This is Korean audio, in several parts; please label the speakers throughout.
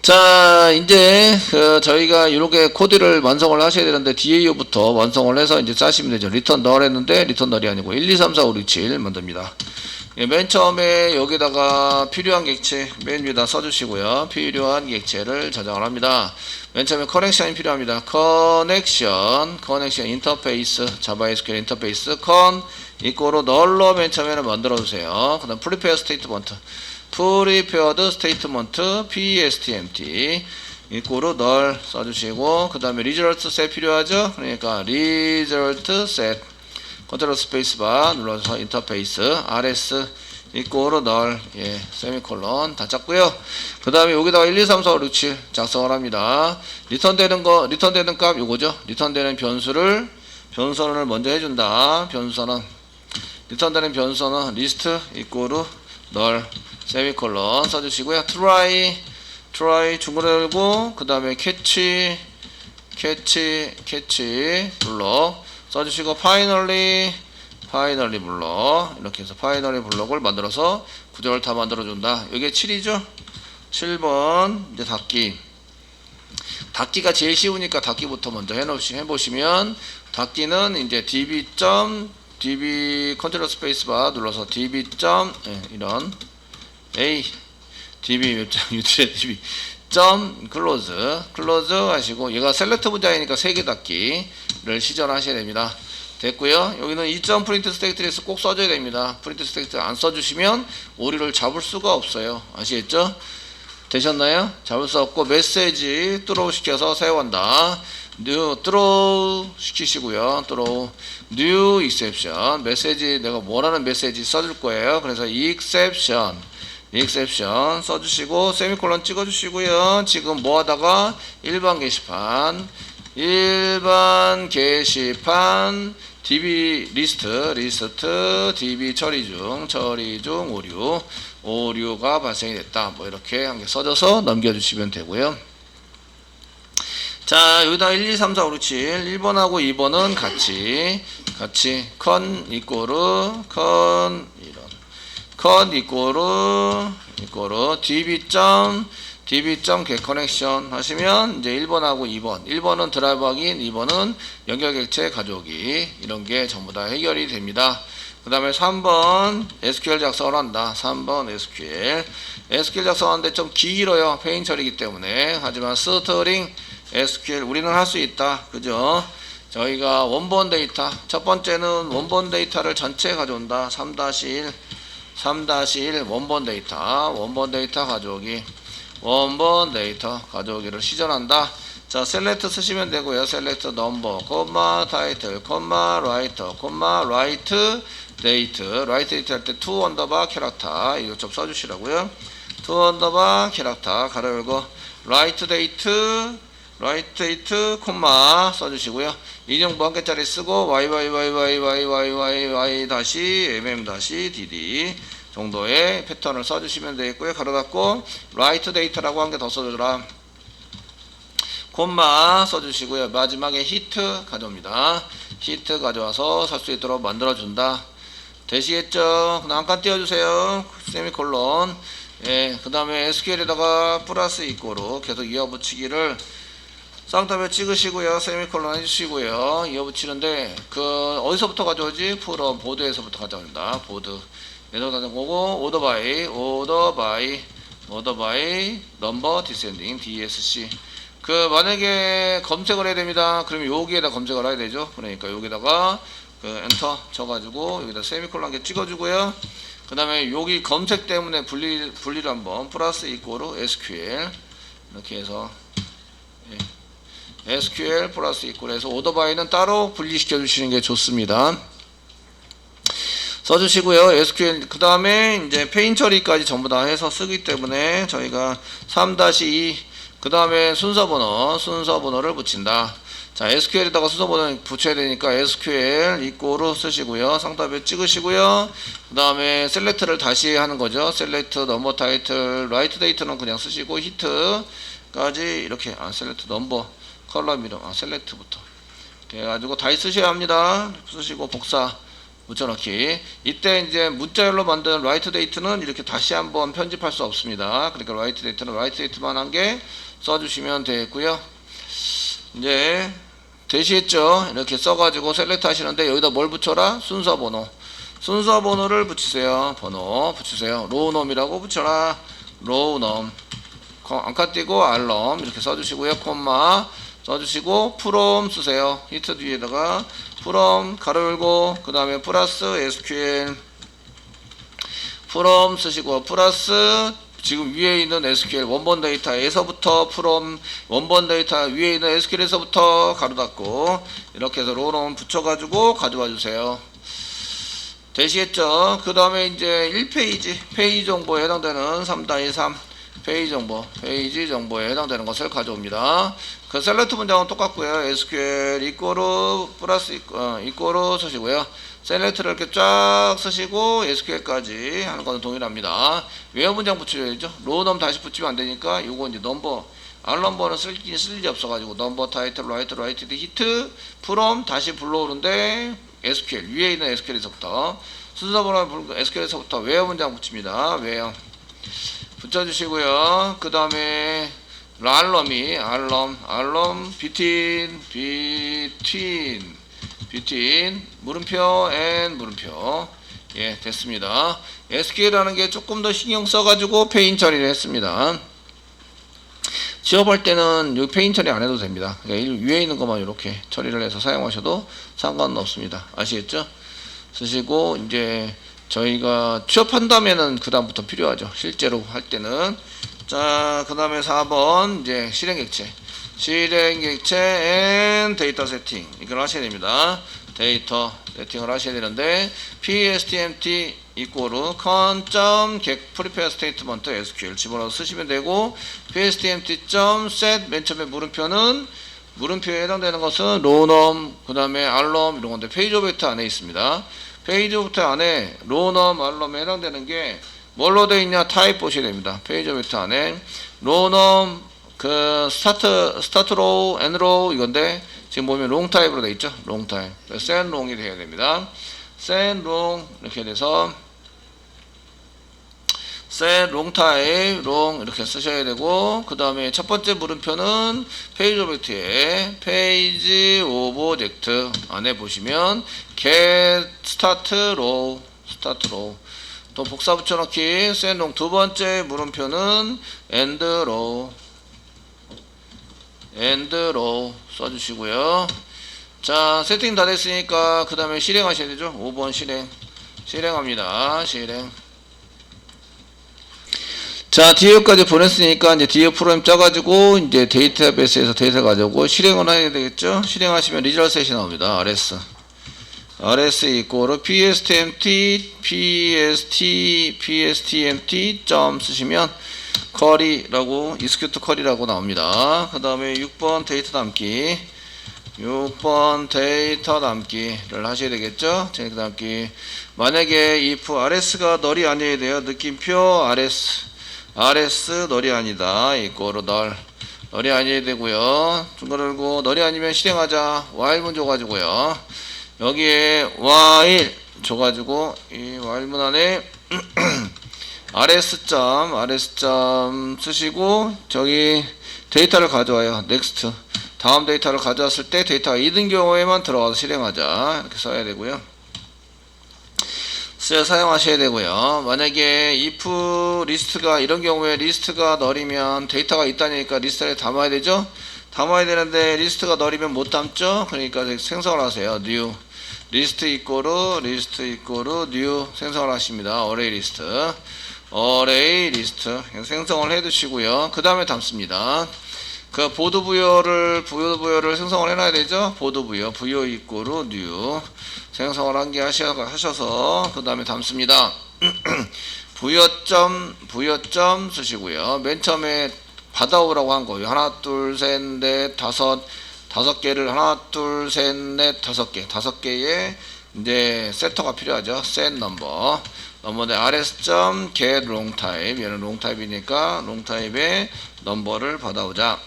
Speaker 1: 자, 이제 저희가 이렇게 코드를 완성을 하셔야 되는데 DAO부터 완성을 해서 이제 짜시면 되죠. 리턴 널 했는데 리턴 널이 아니고 1, 2, 3, 4, 5, 6, 7 만듭니다. 예, 맨 처음에 여기다가 필요한 객체 맨 위에다 써주시고요. 필요한 객체를 저장을 합니다. 맨 처음에 커넥션이 필요합니다. 커넥션 인터페이스 자바 SQL 인터페이스 컨 이꼬로 널로 맨 처음에는 만들어 주세요. 그 다음 프리페어 스테이트먼트 프리페어드 스테이트먼트 PSTMT 이꼬로 널 써주시고, 그 다음에 리저트 셋 필요하죠. 그러니까 리저트 셋 컨트롤 스페이스바 눌러서 인터페이스 RS 이꼬로 널 세미콜론 다 짰고요. 그 다음에 여기다가 1, 2, 3, 4, 5, 6, 7 작성을 합니다. 리턴되는 값 요거죠. 리턴되는 변수선언을 먼저 해준다. 리턴되는 변수선언 리스트 이꼬로 널 세미콜론 써주시고요. try 중괄호 열고, 그 다음에 catch 블록 써주시고, finally 블록 이렇게 해서 finally 블록을 만들어서 구조를 다 만들어준다. 이게 7이죠. 7번 이제 닫기가 제일 쉬우니까 닫기부터 먼저 해보시면, 닫기는 이제 db 컨트롤 스페이스바 눌러서 db 이런 a db db 클로즈 하시고, 얘가 셀렉트 문장이니까 3개 닫기를 시전하셔야 됩니다. 됐고요. 여기는 이 프린트 스테이트에서 꼭 써줘야 됩니다. 프린트 스테이트 안 써주시면 오류를 잡을 수가 없어요. 아시겠죠? 되셨나요? 잡을 수 없고, 메시지 뚜로우 시켜서 사용한다. 뚜로우 시키시고요. 뚜로우 new exception 메시지, 내가 뭐라는 메시지 써줄 거예요. 그래서 exception 써주시고, 세미콜론 찍어주시고요. 지금 뭐 하다가 일반 게시판 DB 리스트 DB 처리 중 오류가 발생이 됐다. 뭐 이렇게 한 개 써줘서 넘겨주시면 되고요. 자, 여기다 1, 2, 3, 4, 5, 6, 7 1번하고 2번은 같이 컨 이꼬르 db get connection 하시면 이제 1번하고 1번은 드라이브 확인, 2번은 연결 객체 가져오기, 이런 게 전부 다 해결이 됩니다. 그 다음에 3번 SQL 작성을 한다. 3번 SQL 작성하는데 좀 길어요. 페인 처리이기 때문에. 하지만 스트링 SQL 우리는 할 수 있다. 그죠? 저희가 원본 데이터, 첫 번째는 원본 데이터를 전체 가져온다. 3-1 원본 데이터 가져오기, 원본 데이터 가져오기를 시전한다. 자, 셀렉트 쓰시면 되고요. 셀렉트 넘버, 콤마 타이틀, 콤마 라이터, 콤마 라이트 데이트 할 때 투 언더바 캐릭터 이거 좀 써주시라고요. 투 언더바 캐릭터 가로 열고, 라이트 데이트 콤마 써주시고요. 인용 한 개짜리 쓰고 y 다시 mm 다시 dd 정도의 패턴을 써주시면 되겠고요. 가로 닫고, 라이트 데이터라고 한 개 더 써주라. 콤마 써주시고요. 마지막에 히트 가져옵니다. 히트 가져와서 살 수 있도록 만들어준다. 되시겠죠? 그럼 한칸 띄워주세요. 세미콜론. 그 다음에 SQL에다가 플러스 이꼬로 계속 이어붙이기를 쌍따옴에 찍으시고요. 세미콜론 해주시고요. 이어붙이는데 어디서부터 가져오지? 프롬 보드에서부터 가져옵니다. 보드 에서 가져오고, 오더 바이 넘버 디센딩 DSC. 만약에 검색을 해야 됩니다. 그러면 여기에다 검색을 해야 되죠. 그러니까 여기다가 엔터 쳐가지고 여기다 세미콜론 한 개 찍어주고요. 그 다음에 여기 검색 때문에 분리를 한번 플러스 이꼬로 SQL 이렇게 해서 SQL 플러스 이꼬로 해서 오더바이는 따로 분리시켜 주시는 게 좋습니다. 써주시고요. SQL 그 다음에 이제 페인 처리까지 전부 다 해서 쓰기 때문에 저희가 3-2 그 다음에 순서번호를 붙인다. 자, SQL에다가 순서번호를 붙여야 되니까 SQL 이꼬로 쓰시고요. 쌍따옴에 찍으시고요. 그 다음에 셀렉트를 다시 하는 거죠. 셀렉트 넘버 타이틀 라이트 데이터는 그냥 쓰시고, 히트까지 이렇게 셀렉트 넘버 컬럼 이름 셀렉트부터 해가지고 다시 쓰셔야 합니다. 쓰시고 복사 붙여넣기. 이때 이제 문자열로 만든 write date는 이렇게 다시 한번 편집할 수 없습니다. 그러니까 write date는 write date만 한 개 써주시면 되겠고요. 이제 대시했죠. 이렇게 써가지고 셀렉트 하시는데 여기다 뭘 붙여라? 순서 번호를 붙이세요. 번호 붙이세요. 로우넘이라고 붙여라. 로우넘 안카 띄고 알럼 이렇게 써주시고요. 콤마 써주시고 from 쓰세요. 히트 뒤에다가 from 가로 열고 그 다음에 플러스 SQL from 쓰시고 플러스 지금 위에 있는 SQL 원본 데이터에서부터 from 원본 데이터 위에 있는 SQL에서부터 가로 닫고 이렇게 해서 로우넘 붙여가지고 가져와 주세요. 되시겠죠? 그 다음에 이제 1페이지 페이지 정보에 해당되는 3-3 페이지 정보에 해당되는 것을 가져옵니다. 그 셀렉트 문장은 똑같고요. SQL 이꼬르 플러스 이꼬르 쓰시고요. 셀렉트를 이렇게 쫙 쓰시고 SQL까지 하는 것은 동일합니다. 외어 문장 붙여야죠. 로우넘 다시 붙이면 안 되니까 요거 이제 넘버 알넘버는 쓸 일이 없어가지고 넘버 타이틀 라이트 히트 프롬 다시 불러오는데 SQL 위에 있는 SQL에서부터 순서번호 SQL에서부터 외어 문장 붙입니다. 외어 붙여주시고요. 그 다음에 알럼이 알럼 비트윈 물음표 앤 물음표 예 됐습니다. SQL이라는 게 조금 더 신경 써가지고 페인 처리를 했습니다. 취업할 때는 이 페인 처리 안 해도 됩니다. 그러니까 위에 있는 것만 이렇게 처리를 해서 사용하셔도 상관은 없습니다. 아시겠죠? 쓰시고 이제 저희가 취업한다면은 그 다음부터 필요하죠. 실제로 할 때는. 자, 그 다음에 4번 이제 실행객체 앤 데이터 세팅 이걸 하셔야 됩니다. 데이터 세팅을 하셔야 되는데 PSTMT 이꼬르 con.get prepare statement SQL 집어넣어 쓰시면 되고 PSTMT.set 맨 처음에 물음표는 물음표에 해당되는 것은 로우넘 그 다음에 알럼 이런 건데 페이지 오브젝트 안에 있습니다. 페이지 오브젝트 안에 로우넘 알럼에 해당되는 게 뭘로 되어 있냐 타입 보셔야 됩니다. 페이지 오브젝트 안에 로우넘 그 스타트 로우 앤 로우 이건데 지금 보면 롱 타입으로 되어 있죠. 롱 타입 센 롱이 되어야 됩니다. 센 롱 이렇게 돼서 set long type long 이렇게 쓰셔야 되고 그 다음에 첫 번째 물음표는 페이지 오브젝트에 페이지 오브젝트 안에 보시면 get start row 또 복사 붙여넣기 set long 두 번째 물음표는 end row 써주시고요. 자 세팅 다 됐으니까 그 다음에 실행하셔야 되죠. 5번 실행합니다. 자, DAO까지 보냈으니까 이제 DAO 프로그램 짜가지고 이제 데이터베이스에서 데이터 가져오고 실행을 해야 되겠죠? 실행하시면 리저널 셋이 나옵니다. RS 이꼬르 PSTMT 점 쓰시면 쿼리라고 execute 쿼리라고 나옵니다. 그 다음에 6번 데이터 담기를 하셔야 되겠죠? 데이터 담기 만약에 if RS가 널이 아니어야 돼요. 느낌표 RS 널이 아니다. 이거로 널이 아니어야 되고요. 중간을고 널이 아니면 실행하자. while문 줘가지고요. 여기에 while 줘가지고 이 while문 안에 RS 점 쓰시고 저기 데이터를 가져와요. next 다음 데이터를 가져왔을 때 데이터가 2등 경우에만 들어가서 실행하자. 이렇게 써야 되고요. 사용하셔야 되고요. 만약에 if 리스트가 이런 경우에 리스트가 널이면 데이터가 있다니까 리스트에 담아야 되죠. 담아야 되는데 리스트가 널이면 못 담죠. 그러니까 생성을 하세요. new 리스트 이꼬르 new 생성을 하십니다. array 리스트 생성을 해 두시고요. 그 다음에 담습니다. 그 보드 부여를 생성을 해놔야 되죠. 보드 부여 이꼬르 new 생성을 한 개 하셔서 그 다음에 담습니다. 부여점 쓰시고요. 맨 처음에 받아오라고 한 거예요. 하나 둘 셋 넷 다섯 개를 하나 둘 셋 넷 다섯 개의 이제 세터가 필요하죠. set 넘버인데 rs.get long type 얘는 long type이니까 long type의 넘버를 받아오자.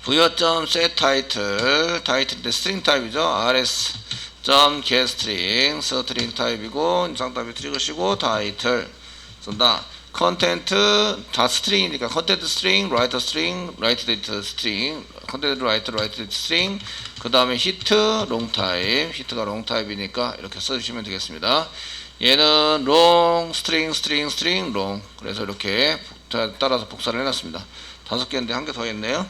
Speaker 1: 부여점 set 타이틀인데 스트링 타입이죠. rs 점 get string 스트링 타입이고 쌍따비 찍으시고 타이틀 쓴다. 컨텐트 다 스트링이니까 컨텐트 스트링, 라이터 스트링, 라이트 데이터 스트링, 컨텐트 라이트 데이터 스트링, 그 다음에 히트 롱 타입, 히트가 롱 타입이니까 이렇게 써주시면 되겠습니다. 얘는 롱 스트링 롱, 그래서 이렇게 따라서 복사를 해놨습니다. 5개인데 한 개 더 했네요.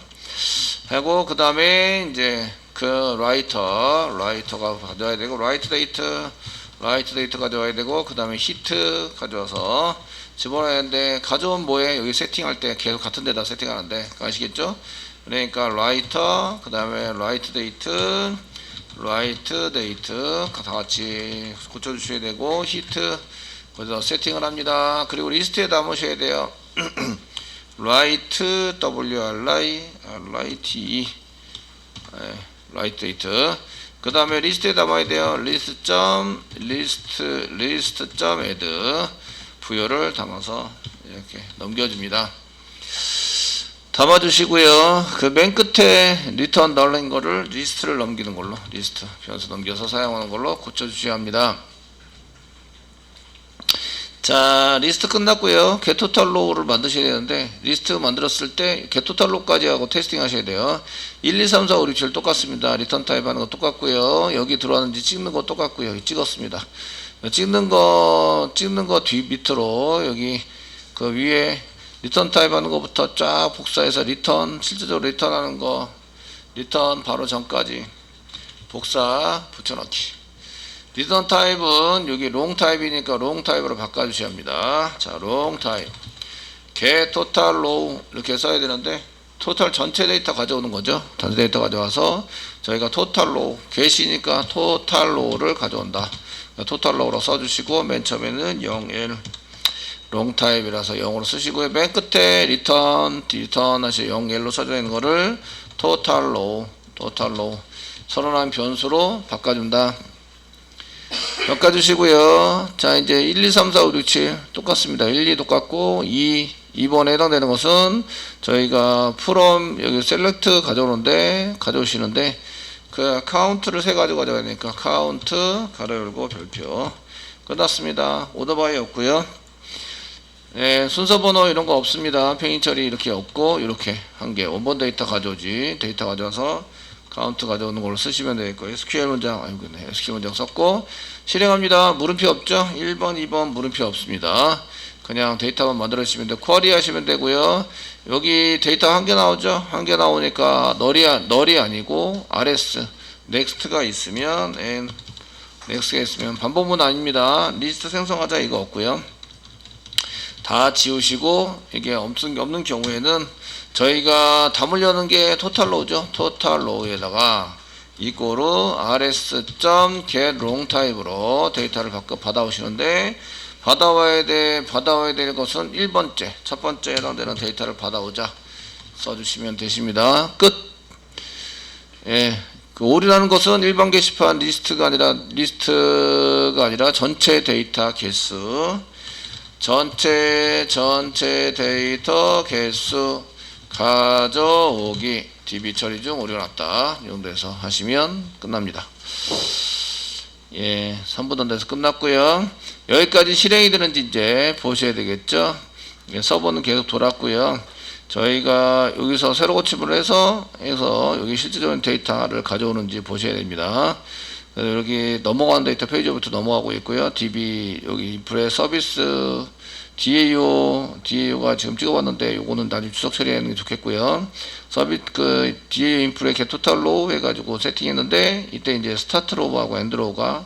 Speaker 1: 하고 그 다음에 이제 그 라이터가 가져와야 되고 라이트 데이터 가져와야 되고 그 다음에 히트 가져와서 집어넣어야 되는데 가져온 뭐에 여기 세팅할 때 계속 같은 데다 세팅하는데 아시겠죠? 그러니까 라이터 그 다음에 라이트 데이트 다 같이 고쳐주셔야 되고 히트 거기서 세팅을 합니다. 그리고 리스트에 담으셔야 돼요. 라이트 WRITE 라이트 데이트 그 다음에 리스트에 담아야 돼요. 리스트.add 부여를 담아서 이렇게 넘겨줍니다. 담아주시고요. 그 맨 끝에 리턴 널인 거를 리스트를 넘기는 걸로 리스트 변수 넘겨서 사용하는 걸로 고쳐주셔야 합니다. 자, 리스트 끝났고요. getTotalRow를 만드셔야 되는데 리스트 만들었을 때 getTotalRow까지 하고 테스팅 하셔야 돼요. 1, 2, 3, 4, 5, 6, 7 똑같습니다. 리턴 타입 하는 거 똑같고요. 여기 들어왔는지 찍는 거 똑같고요. 여기 찍었습니다. 찍는 거 뒤 밑으로 여기 그 위에 리턴 타입 하는 거부터 쫙 복사해서 리턴 실제적으로 리턴하는 거 리턴 바로 전까지 복사 붙여넣기. 리턴 타입은 여기 롱 타입이니까 롱 타입으로 바꿔주셔야 합니다. 자, 롱 타입 get total row 이렇게 써야 되는데 토탈 전체 데이터 가져오는 거죠. 전체 데이터 가져와서 저희가 total row get이니까 total row를 가져온다. total row로 써주시고 맨 처음에는 0L 롱 타입이라서 0으로 쓰시고요. 맨 끝에 리턴 하시 0L로 써져 있는 거를 total row 선언한 변수로 바꿔준다. 바꿔주시고요. 자, 이제 1, 2, 3, 4, 5, 6, 7 똑같습니다. 1, 2 똑같고 2번에 해당되는 것은 저희가 from 여기 select 가져오시는데 그 카운트를 세 가지고 가져가야 되니까 카운트 가로 열고 별표 끝났습니다. 오더바이 없고요. 네, 순서 번호 이런 거 없습니다. 팽이 처리 이렇게 없고 이렇게 한 개 원본 데이터 가져오지 데이터 가져와서 카운트 가져오는 걸로 쓰시면 되겠고요. SQL 문장 SQL 문장 썼고 실행합니다. 물음표 없죠? 1번 2번 물음표 없습니다. 그냥 데이터만 만들어 주시면 되고 쿼리 하시면 되고요. 여기 데이터 한 개 나오죠? 한 개 나오니까 널이 아니고 rs next가 있으면 next가 있으면 반복문 아닙니다. 리스트 생성하자 이거 없고요. 다 지우시고 이게 없는 경우에는 저희가 담으려는 게 토탈로우죠. 토탈로우에다가 이꼬르 rs.getLongType으로 데이터를 받아오시는데 받아와야 될 것은 1번째 첫 번째 해당되는 데이터를 받아오자 써주시면 되십니다. 끝. 예, 그 올이라는 것은 일반 게시판 리스트가 아니라 전체 데이터 개수 전체 데이터 개수 가져오기 DB 처리 중 오류가 났다. 이 정도에서 하시면 끝납니다. 예, 3부 단계에서 끝났고요. 여기까지 실행이 되는지 이제 보셔야 되겠죠. 예, 서버는 계속 돌았고요. 저희가 여기서 새로 고침을 해서 여기 실질적인 데이터를 가져오는지 보셔야 됩니다. 그래서 여기 넘어가는 데이터 페이지부터 넘어가고 있고요. DB 여기 인프레 서비스 DAO가 지금 찍어봤는데 요거는 나중에 추석 처리하는 게 좋겠고요. 그 DAO 인프레 get total row 해가지고 세팅했는데 이때 이제 start row하고 end row가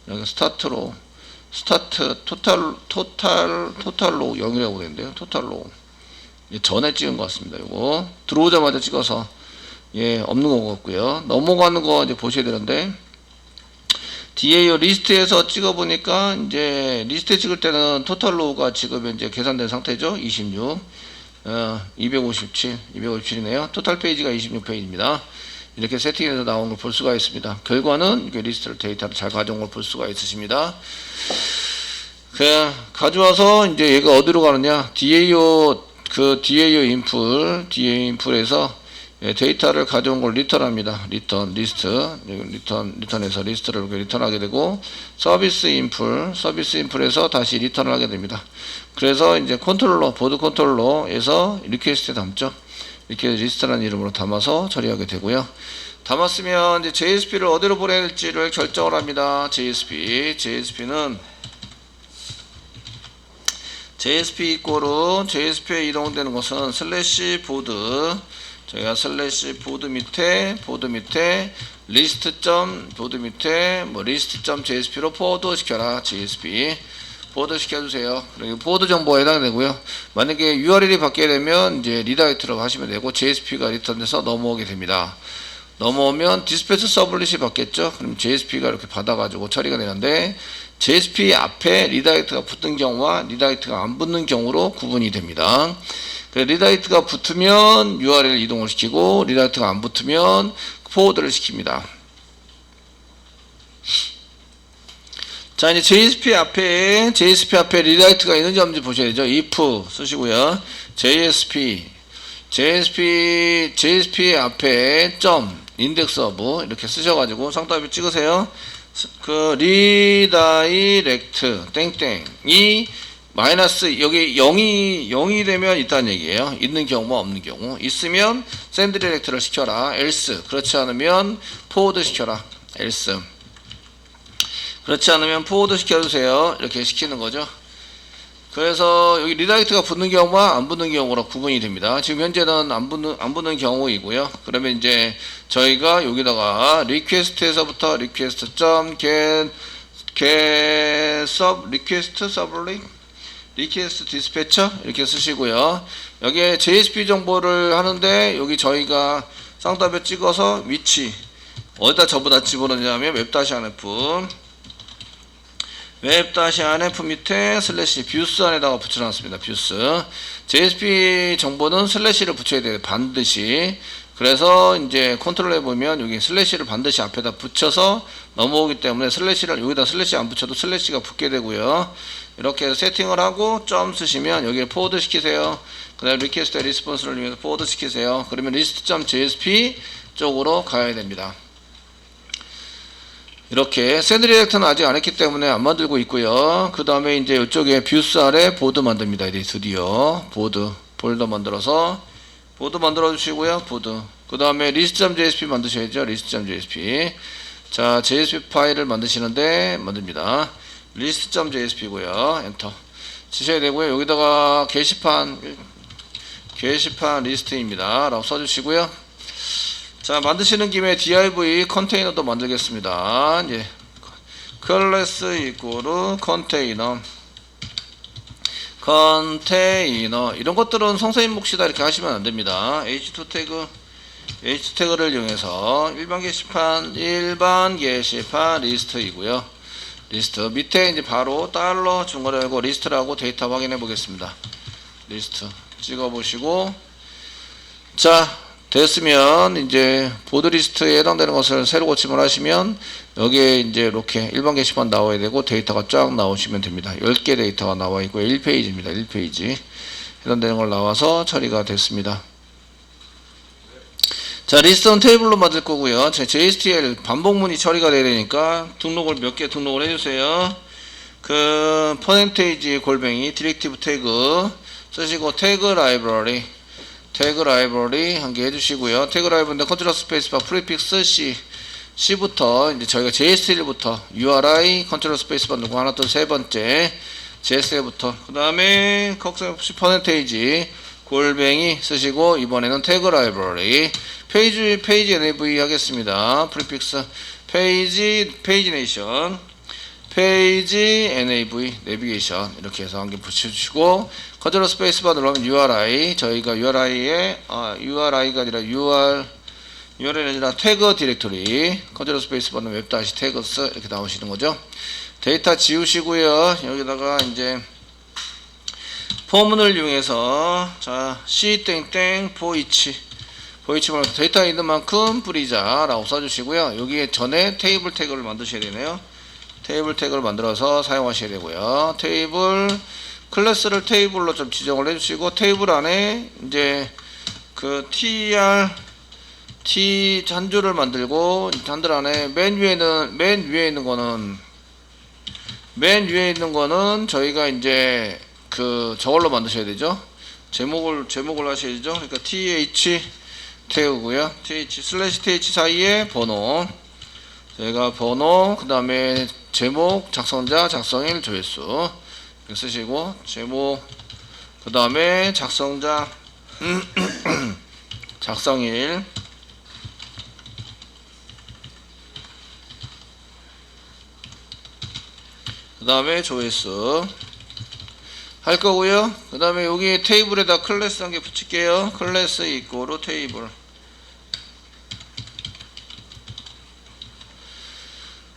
Speaker 1: 여기 start row total row 0이라고 되는데요. total row 전에 찍은 것 같습니다. 요거 들어오자마자 찍어서 예 없는 것 같고요. 넘어가는 거 이제 보셔야 되는데. DAO 리스트에서 찍어보니까 이제 리스트에 찍을 때는 토탈 로우가 지금 이제 계산된 상태죠. 26, 257이네요. 토탈 페이지가 26페이지입니다. 이렇게 세팅해서 나온 걸 볼 수가 있습니다. 결과는 이게 리스트를 데이터를 잘 가져온 걸 볼 수가 있으십니다. 가져와서 이제 얘가 어디로 가느냐? DAO 인풀에서 예, 데이터를 가져온 걸 리턴합니다. 리턴 리스트 리턴에서 리스트를 이렇게 리턴하게 되고 서비스 인풀에서 다시 리턴을 하게 됩니다. 그래서 이제 컨트롤러 보드 컨트롤러에서 리퀘스트에 담죠. 이렇게 리스트라는 이름으로 담아서 처리하게 되고요. 담았으면 이제 JSP를 어디로 보내야 될지를 결정을 합니다. JSP는 JSP 이꼬르 JSP에 이동되는 것은 슬래시 보드, 저희가 슬래시 보드 밑에 보드 밑에 리스트.jsp로 포워드 시켜라. JSP 포워드 시켜주세요. 그리고 포워드 정보에 해당되고요. 만약에 URL이 바뀌게 되면 이제 리다이렉트라고 하시면 되고 JSP가 리턴돼서 넘어오게 됩니다. 넘어오면 디스패치 서블릿이 받겠죠. 그럼 JSP가 이렇게 받아가지고 처리가 되는데 JSP 앞에 리다이렉트가 붙는 경우와 리다이렉트가 안 붙는 경우로 구분이 됩니다. 리다이렉트가 붙으면 URL 이동을 시키고 리다이렉트가 안 붙으면 포워드를 시킵니다. 자, 이제 JSP 앞에 리다이렉트가 있는지 없는지 보셔야 되죠. if 쓰시고요. JSP 앞에 인덱스 오브 이렇게 쓰셔가지고 상따비 찍으세요. 그 리다이렉트 땡땡이 마이너스 여기 0이 되면 있다는 얘기예요. 있는 경우와 없는 경우. 있으면 샌드 디렉트를 시켜라. else 그렇지 않으면 포워드 시켜라. else 그렇지 않으면 포워드 시켜주세요. 이렇게 시키는 거죠. 그래서 여기 리다이렉트가 붙는 경우와 안 붙는 경우로 구분이 됩니다. 지금 현재는 안 붙는 경우이고요. 그러면 이제 저희가 여기다가 리퀘스트에서부터 request.get 리퀘스트 디스패처 이렇게 쓰시고요. 여기에 JSP 정보를 하는데 여기 저희가 쌍따옴표 찍어서 위치 어디다 전부 다 집어넣냐면 웹-anf 밑에 슬래시 뷰스 안에다가 붙여놨습니다. 뷰스 JSP 정보는 슬래시를 붙여야 돼요. 반드시. 그래서 이제 컨트롤에 보면 여기 슬래시를 반드시 앞에다 붙여서 넘어오기 때문에 슬래시를 여기다 슬래시 안 붙여도 슬래시가 붙게 되고요. 이렇게 세팅을 하고 점 쓰시면 여기에 포워드 시키세요. 그 다음에 리퀘스트 리스폰스를 이용해서 포워드 시키세요. 그러면 리스트.jsp 쪽으로 가야 됩니다. 이렇게 샌드 디렉터는 아직 안 했기 때문에 안 만들고 있고요. 그 다음에 이제 이쪽에 뷰스 아래 보드 만듭니다. 이제 드디어 볼더 만들어서 보드 만들어 주시고요. 그 다음에 list.jsp 만드셔야죠. list.jsp. 자, JSP 파일을 만듭니다. list.jsp고요. 엔터 치셔야 되고요. 여기다가 게시판 리스트입니다. 라고 써주시고요. 자, 만드시는 김에 div 컨테이너도 만들겠습니다. 이제 클래스 이꼬르 컨테이너 이런 것들은 선생님 몫이다 이렇게 하시면 안 됩니다. h2 태그를 이용해서 일반 게시판 리스트이고요. 리스트 밑에 이제 바로 달러 중괄호 열고 리스트라고 데이터 확인해 보겠습니다. 리스트 찍어 보시고 자, 됐으면 이제 보드 리스트에 해당되는 것을 새로 고침을 하시면 여기에 이제 이렇게 일반 게시판 나와야 되고 데이터가 쫙 나오시면 됩니다. 10개 데이터가 나와 있고 1페이지입니다. 1페이지 해당되는 걸 나와서 처리가 됐습니다. 자, 리스트는 테이블로 만들 거고요. JSTL 반복문이 처리가 돼야 되니까 등록을 몇 개 등록을 해주세요. 그 퍼센테이지 골뱅이 디렉티브 태그 쓰시고 태그 라이브러리 한 개 해주시고요. 태그 라이브인데 컨트롤 스페이스바 프리픽스 C부터 이제 저희가 JSTL부터 URI 컨트롤 스페이스바 누르고 하나 또 세 번째 JSTL부터 그 다음에 꺽쇠없이 퍼센테이지 골뱅이 쓰시고 이번에는 태그 라이브러리 페이지 NAV 하겠습니다. 프리픽스 페이지 NAV 내비게이션 이렇게 해서 한 개 붙여주시고 컨트롤 스페이스바 누르면 URI 저희가 URI가 아니라 URL이 아니라 태그 디렉토리 컨트롤 스페이스바 누르면 웹-태그스 이렇게 나오시는 거죠. 데이터 지우시고요. 여기다가 이제 포문을 이용해서 자 C 보이치 말고 데이터 있는 만큼 뿌리자 라고 써주시고요. 여기에 전에 테이블 태그를 만드셔야 되네요. 테이블 태그를 만들어서 사용하셔야 되고요. 클래스를 테이블로 좀 지정을 해주시고 테이블 안에 이제 그 tr T 한 줄을 만들고 한줄 안에 맨 위에 있는 거는 저희가 이제 그 저걸로 만드셔야 되죠. 제목을 하셔야 되죠. 그러니까 th 태우고요. th/th 사이에 번호. 저희가 번호, 그 다음에 제목, 작성자, 작성일, 조회수 이렇게 쓰시고, 제목, 그 다음에 작성자, 작성일, 그 다음에 조회수 할 거고요. 그 다음에 여기 테이블에다 클래스 한 개 붙일게요. 클래스 이꼬르 테이블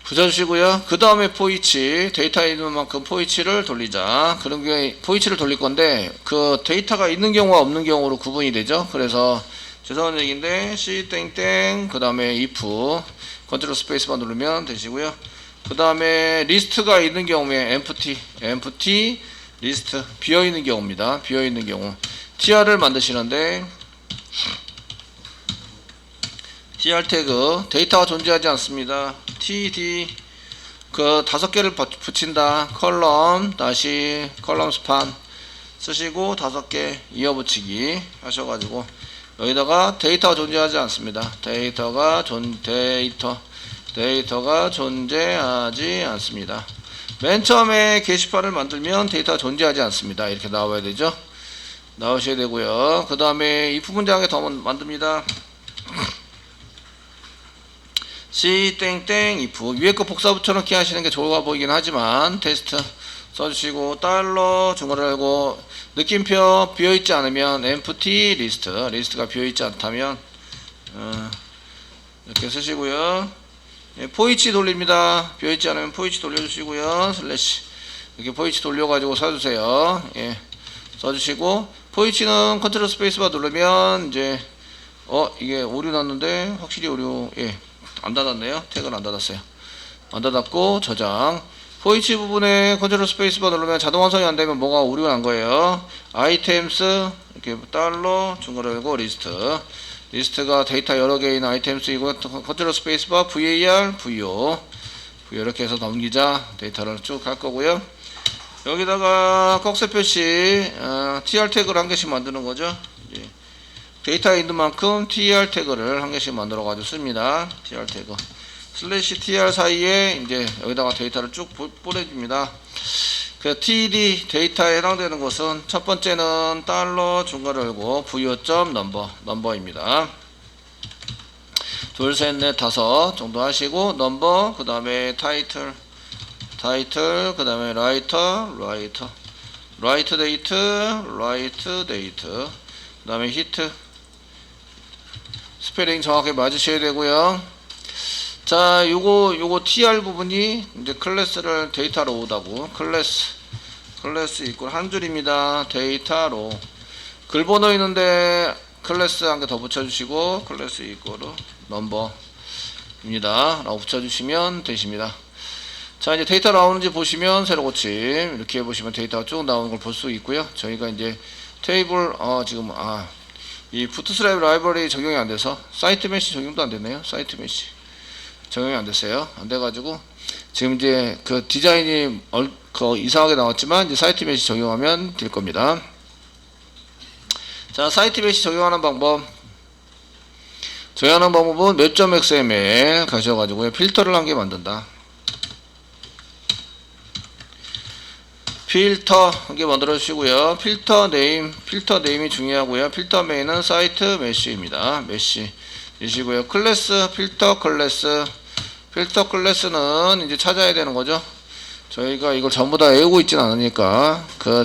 Speaker 1: 붙여주시고요. 그 다음에 포이치, 데이터에 있는 만큼 포이치를 돌리자. 그런 게 포이치를 돌릴 건데 그 데이터가 있는 경우와 없는 경우로 구분이 되죠. 그래서 죄송한 얘기인데 c 땡땡 그 다음에 if 컨트롤 스페이스바 누르면 되시고요. 그 다음에 리스트가 있는 경우에 empty 리스트 비어있는 경우입니다. 비어있는 경우 tr을 만드시는데 tr 태그 데이터가 존재하지 않습니다. td 그 5개를 붙인다. 컬럼 다시 컬럼 스판 쓰시고 5개 이어붙이기 하셔가지고 여기다가 데이터가 존재하지 않습니다. 데이터가 존재하지 않습니다. 맨 처음에 게시판을 만들면 데이터가 존재하지 않습니다. 이렇게 나와야 되죠. 나오셔야 되고요. 그 다음에 if 문장에 더 만듭니다. c 땡땡 if 위에 거 복사 붙여넣기 하시는 게 좋아 보이긴 하지만 테스트 써주시고 달러 중괄호 열고 느낌표 비어있지 않으면 empty 리스트가 비어있지 않다면 이렇게 쓰시고요. 예, 포이치 돌립니다. 비어있지 않으면 포이치 돌려주시고요. 슬래시 이렇게 포이치 돌려가지고 써주세요. 예, 써주시고 포이치는 컨트롤 스페이스바 누르면 이제 이게 오류 났는데 확실히 오류 안 닫았네요. 태그는 안 닫았어요. 안 닫았고 저장 포이치 부분에 컨트롤 스페이스바 누르면 자동 완성이 안 되면 뭐가 오류가 난 거예요. 아이템스 이렇게 달러 중괄호 열고 리스트가 데이터 여러 개인 아이템스이고 컨트롤 스페이스바 var vo 이렇게 해서 넘기자. 데이터를 쭉 갈 거고요. 여기다가 꺽쇠 표시 tr 태그를 한 개씩 만드는 거죠. 데이터에 있는 만큼 tr 태그를 한 개씩 만들어 가지고 씁니다. tr 태그 슬래시 tr 사이에 이제 여기다가 데이터를 쭉 보내줍니다. 그 td 데이터에 해당되는 것은 첫 번째는 달러 중괄호 열고 vo.number 넘버입니다. 둘, 셋, 넷, 다섯 정도 하시고 넘버 그 다음에 타이틀 그 다음에 라이터 데이트 그 다음에 히트 스페링 정확히 맞으셔야 되고요. 자, 요거 tr 부분이 이제 클래스를 데이터로 오다고 클래스 이꼴 한 줄입니다. 데이터로 글 번호 있는데 클래스 한 개 더 붙여주시고 클래스 이꼴로 넘버입니다. 라고 붙여주시면 되십니다. 자, 이제 데이터 나오는지 보시면 새로 고침 이렇게 해보시면 데이터가 쭉 나오는 걸 볼 수 있고요. 저희가 이제 테이블 지금 이 부트스트랩 라이브러리 적용이 안 돼서 사이트 메시 적용도 안 됐네요. 사이트 메시 적용이 안 됐어요. 안 돼가지고 지금 이제 그 디자인이 이상하게 나왔지만 이제 사이트 메시 적용하면 될 겁니다. 자, 사이트 메시 적용하는 방법은 맵.xml 가셔가지고요. 필터를 한 개 만든다. 필터 한 개 만들어 주시고요. 필터 네임이 중요하고요. 필터 메인은 사이트 메시입니다. 메시 이시고요. 클래스 필터 클래스는 이제 찾아야 되는 거죠. 저희가 이걸 전부 다 외우고 있진 않으니까 그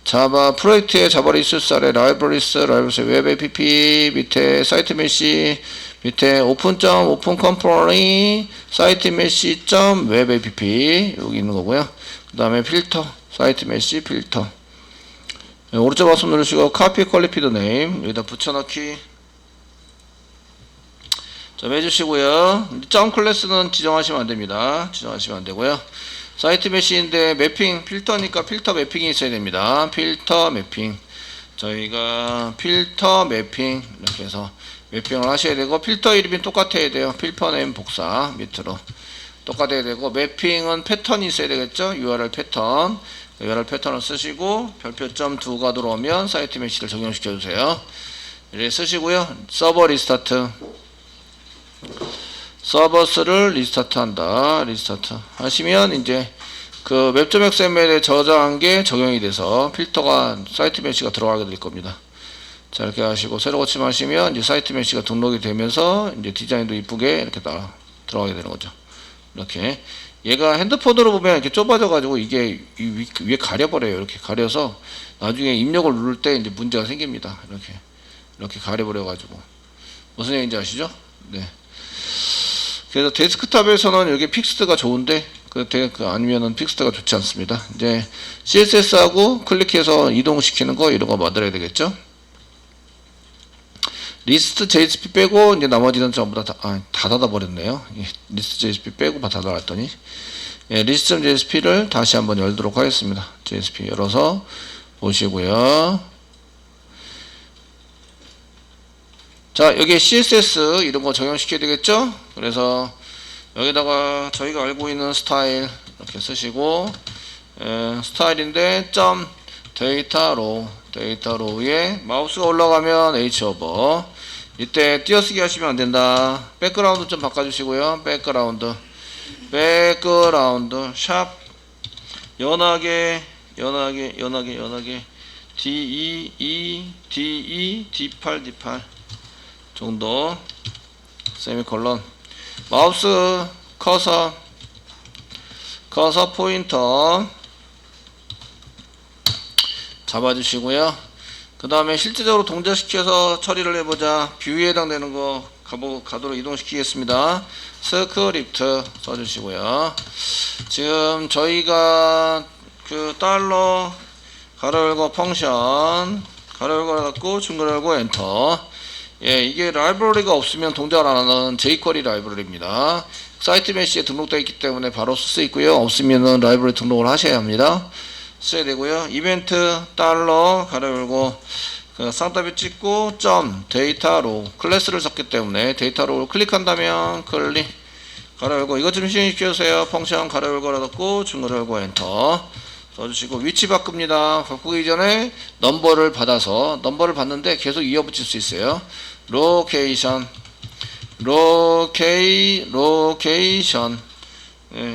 Speaker 1: 자바 프로젝트의 자바 리소스 아래 라이브러리스 웹 app 밑에 사이트 메시 밑에 오픈 컴포니 사이트 메시 웹 app 여기 있는 거고요. 그 다음에 필터 사이트 메시 필터 오른쪽 마우스 누르시고 카피 퀄리피드 네임 여기다 붙여넣기 좀 해주시고요. 점 클래스는 지정하시면 안됩니다. 지정하시면 안되고요. 사이트 메시인데 매핑 필터니까 필터 매핑이 있어야 됩니다. 필터 매핑 저희가 필터 매핑 이렇게 해서 매핑을 하셔야 되고, 필터 이름이 똑같아야 돼요. 필터 네임 복사 밑으로 똑같아야 되고, 매핑은 패턴이 있어야 되겠죠. URL 패턴, URL 패턴을 쓰시고 별표점 2가 들어오면 사이트 메시를 적용시켜 주세요. 이렇게 쓰시고요. 서버 리스타트, 서버스를 리스타트 한다. 리스타트 하시면 이제 그 웹.xml에 저장한 게 적용이 돼서 필터가 사이트 메시가 들어가게 될 겁니다. 자, 이렇게 하시고 새로 고침하시면 이제 사이트 메시가 등록이 되면서 이제 디자인도 이쁘게 이렇게 들어가게 되는 거죠. 이렇게 얘가 핸드폰으로 보면 이렇게 좁아져 가지고 이게 위에 가려버려요. 이렇게 가려서 나중에 입력을 누를 때 이제 문제가 생깁니다. 이렇게 가려버려 가지고 무슨 얘기인지 아시죠? 네. 그래서 데스크탑에서는 여기 픽스드가 좋은데 아니면은 픽스드가 좋지 않습니다. 이제 CSS하고 클릭해서 이동시키는 거 이런 거 만들어야 되겠죠. 리스트 JSP 빼고 이제 나머지는 전부 다 닫아버렸네요. 리스트 JSP 빼고 다 닫아놨더니, 리스트 JSP를 다시 한번 열도록 하겠습니다. JSP 열어서 보시고요. 자, 여기 CSS 이런 거 적용시켜야 되겠죠. 그래서 여기다가 저희가 알고 있는 스타일 이렇게 쓰시고, 스타일인데 점 데이터로에 마우스가 올라가면 H오버, 이때 띄어쓰기 하시면 안된다. 백그라운드 좀 바꿔주시고요. 백그라운드 샵 연하게 D8 정도 세미콜론, 마우스 커서 포인터 잡아주시고요. 그 다음에 실제적으로 동작시켜서 처리를 해보자. 뷰에 해당되는 거 가도록 이동시키겠습니다. 스크립트 써주시고요. 지금 저희가 그 달러 가로 열고 펑션 가로 열고 닫고 중괄호 열고 엔터, 이게 라이브러리가 없으면 동작을 안 하는 jQuery 라이브러리입니다. 사이트 메시에 등록되어 있기 때문에 바로 쓸 수 있고요. 없으면은 라이브러리 등록을 하셔야 합니다. 써야 되고요. 이벤트 달러 가로 열고 쌍따비 찍고 점 데이터로 클래스를 썼기 때문에 데이터로 클릭한다면 클릭 가로 열고, 이것 좀 시행시켜 주세요. 펑션 가로 열고 닫고 중괄호 열고 엔터 써주시고, 위치 바꿉니다. 바꾸기 전에 넘버를 받아서 넘버를 받는데 계속 이어붙일 수 있어요. 로케이션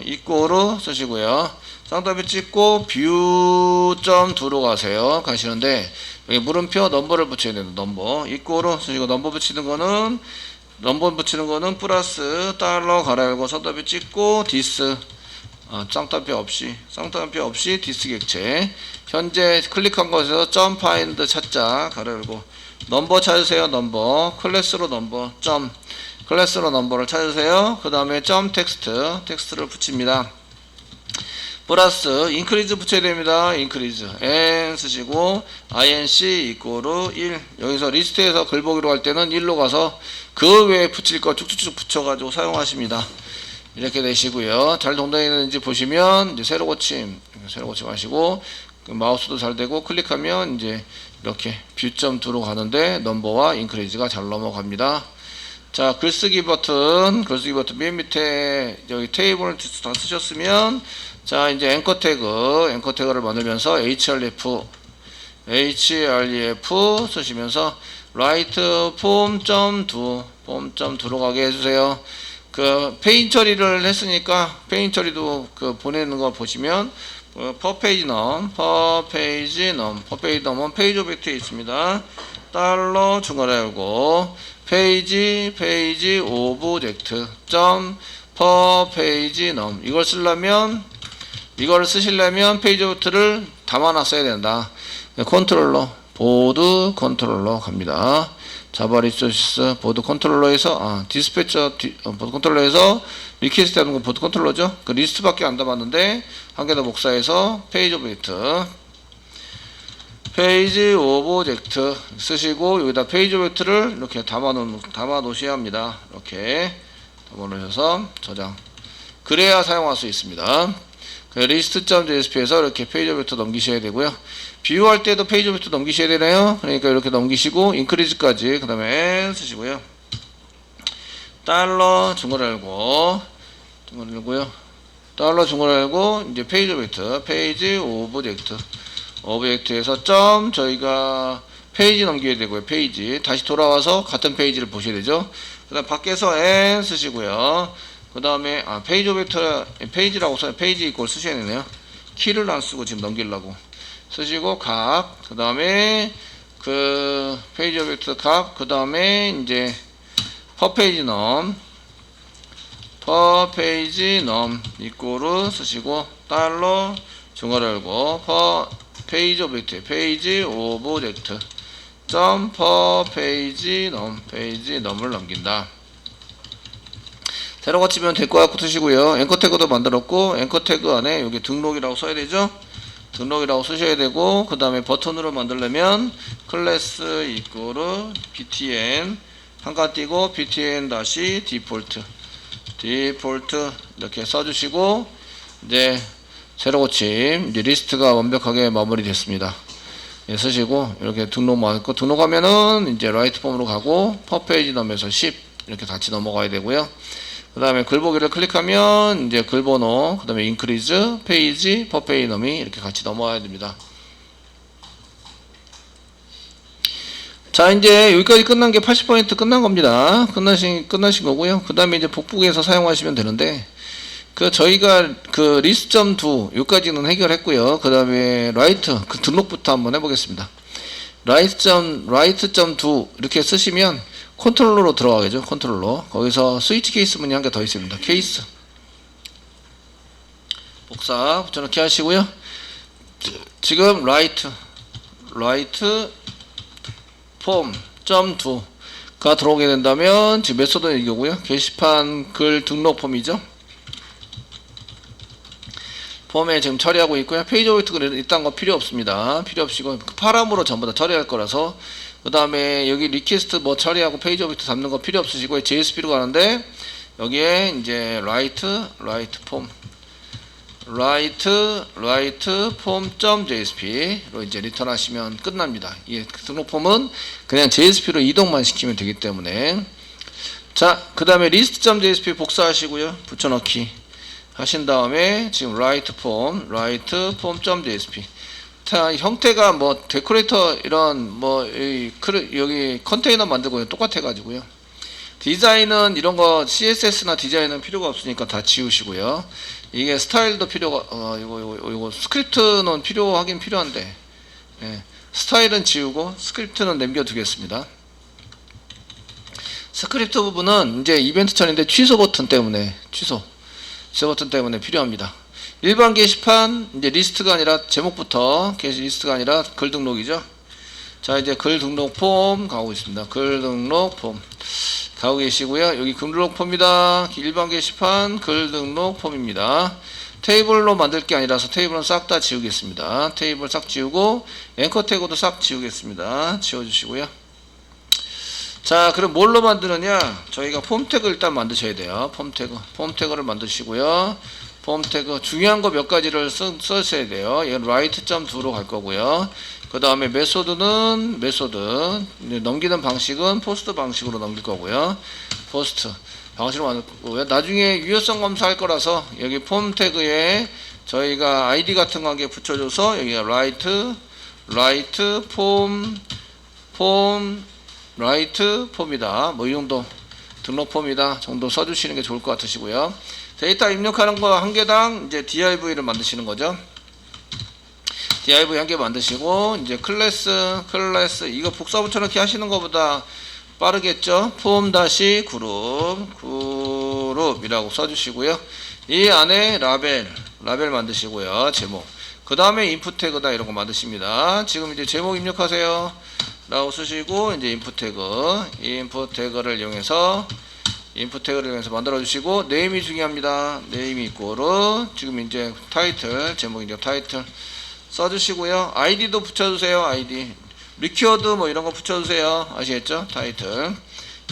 Speaker 1: 이꼬로 쓰시고요. 쌍따비 찍고 뷰.2로 가시는데 여기 물음표 넘버를 붙여야 됩니다. 넘버 이꼬로 쓰시고, 넘버 붙이는 거는 플러스 달러 가로 열고 쌍따비 찍고 디스, 쌍따비 없이 디스 객체, 현재 클릭한 곳에서 점 파인드 찾자 가로 열고 넘버 찾으세요. 넘버 클래스로 넘버를 찾으세요. 그 다음에 점 텍스트를 붙입니다. 플러스 인크리즈 붙여야 됩니다. 인크리즈 n 쓰시고 inc 이꼬르 1, 여기서 리스트에서 글 보기로 할 때는 1로 가서 그 외에 붙일 거 쭉쭉쭉 붙여가지고 사용하십니다. 이렇게 되시고요. 잘 동작되는지 보시면 이제 새로 고침 하시고, 마우스도 잘 되고 클릭하면 이제 이렇게 뷰.2로 가는데 넘버와 인크리즈가 잘 넘어갑니다. 자, 글쓰기 버튼 맨 밑에 여기 테이블을 다 쓰셨으면, 자, 이제 앵커 태그를 만들면서 href 쓰시면서 write form.2로 가게 해주세요. 그 페인 처리를 했으니까 페인 처리도 그 보내는 거 보시면 per page num 페이지 오브젝트에 있습니다. 달러 중괄호 열고 페이지 오브젝트 점 per page num, 이걸 쓰시려면 페이지 오브젝트를 담아놨어야 된다. 보드 컨트롤러 갑니다. 자바 리소스 보드 컨트롤러에서 보드 컨트롤러에서 리퀘스트 하는 건 보드 컨트롤러죠. 그 리스트밖에 안 담았는데 한 개 더 복사해서 페이지 오브젝트 쓰시고, 여기다 페이지 오브젝트를 이렇게 담아 놓으셔야 합니다. 이렇게 담아 놓으셔서 저장, 그래야 사용할 수 있습니다. 리스트.jsp에서 이렇게 페이지 오브젝트 넘기셔야 되고요. 비유할 때도 페이지 오브젝트 넘기셔야 되나요? 그러니까 이렇게 넘기시고 인크리즈까지 그 다음에 N 쓰시고요. 달러 중괄호 열고 달러 중괄호 열고 이제 페이지 오브젝트 페이지 오브젝트에서 점 저희가 페이지 넘겨야 되고요. 페이지 다시 돌아와서 같은 페이지를 보셔야 되죠. 그 다음 밖에서 N 쓰시고요. 그 다음에 페이지 오브젝트 페이지라고 써요. 페이지 이꼴 쓰셔야 되네요. 키를 안 쓰고 지금 넘기려고 쓰시고 각 그 다음에 그 페이지 오브젝트 각 그 다음에 이제 per 페이지 넘 이꼴을 쓰시고 달러 중괄호 열고 per 페이지 오브젝트 점 per 페이지 넘을 넘긴다. 새로 고치면 될 것 같고 쓰시고요. 앵커 태그도 만들었고 앵커 태그 안에 여기 등록이라고 써야 되죠. 등록이라고 쓰셔야 되고 그 다음에 버튼으로 만들려면 클래스 이꼬르 btn 한가 띄고 btn 다시 디폴트 이렇게 써주시고 이제 새로 고침 이제 리스트가 완벽하게 마무리됐습니다. 예, 쓰시고 이렇게 등록하면은 이제 라이트 폼으로 가고 퍼 페이지 넘에서 10 이렇게 같이 넘어가야 되고요. 그 다음에 글보기를 클릭하면 이제 글번호 그 다음에 인크리즈 페이지 퍼 페이지 넘이 이렇게 같이 넘어가야 됩니다. 자 이제 여기까지 끝난 게 80% 끝난 겁니다. 끝나신 거고요. 그 다음에 이제 복북해서 사용하시면 되는데 그 저희가 그 리스트.do 여기까지는 해결했고요. 그 다음에 라이트 그 등록부터 한번 해보겠습니다. 라이트.do 이렇게 쓰시면 컨트롤러로 들어가겠죠. 컨트롤러 거기서 스위치 케이스 문이 한 개 더 있습니다. 케이스 복사 붙여넣기 하시고요. 지금 라이트 폼.do가 들어오게 된다면 지금 메소드는 이거고요. 게시판 글 등록 폼이죠. 폼에 지금 처리하고 있고요. 페이지 오브젝트는 이딴 거 필요 없습니다. 필요 없이고 파람으로 전부 다 처리할 거라서 그 다음에 여기 리퀘스트 뭐 처리하고 페이지 오브젝트 담는 거 필요 없으시고 JSP로 가는데 여기에 이제 라이트 폼.jsp로 이제 리턴하시면 끝납니다. 이 등록 폼은 그냥 JSP로 이동만 시키면 되기 때문에 자 그 다음에 list.jsp 복사하시고요. 붙여넣기 하신 다음에 지금 라이트 폼.jsp 자, 형태가 뭐 데코레이터 이런 뭐 여기 컨테이너 만들고 똑같아 가지고요. 디자인은 이런 거 CSS나 디자인은 필요가 없으니까 다 지우시고요. 이게 스타일도 필요가 이거 스크립트는 필요하긴 필요한데 예, 스타일은 지우고 스크립트는 남겨두겠습니다. 스크립트 부분은 이제 이벤트 처리인데 취소 버튼 때문에 필요합니다. 일반 게시판 이제 리스트가 아니라 제목부터 리스트가 아니라 글 등록이죠. 자 이제 글 등록 폼 가고 있습니다. 글 등록 폼 가고 계시고요. 여기 글 등록 폼이다. 일반 게시판 글 등록 폼입니다. 테이블로 만들 게 아니라서 테이블은 싹 다 지우겠습니다. 테이블 싹 지우고 앵커 태그도 싹 지우겠습니다. 지워주시고요. 자 그럼 뭘로 만드느냐 저희가 폼 태그 일단 만드셔야 돼요. 폼 태그를 만드시고요. 폼 태그 중요한 거 몇 가지를 써셔야 돼요. 얘는 write.do로 갈 거고요. 그 다음에 메소드 넘기는 방식은 포스트 방식으로 넘길 거고요. 포스트 방식으로 만들 거고요. 나중에 유효성 검사할 거라서 여기 폼 태그에 저희가 아이디 같은 거 한 개 붙여줘서 여기가 write 폼이다. 뭐 이 정도 등록 폼이다 정도 써주시는 게 좋을 것 같으시고요. 데이터 입력하는 거 한 개당 이제 div를 만드시는 거죠. div 한 개 만드시고 이제 클래스 이거 복사 붙여넣기 하시는 것보다 빠르겠죠. 폼 다시 그룹이라고 써주시고요. 이 안에 라벨 만드시고요. 제목 그 다음에 인풋 태그다 이런 거 만드십니다. 지금 이제 제목 입력하세요 라고 쓰시고 이제 인풋 태그를 이용해서 만들어 주시고 네임이 중요합니다. 네임이 이꼬르 지금 이제 타이틀 제목이죠. 타이틀 써주시고요. 아이디도 붙여주세요. 아이디 리퀴어드 뭐 이런 거 붙여주세요. 아시겠죠? 타이틀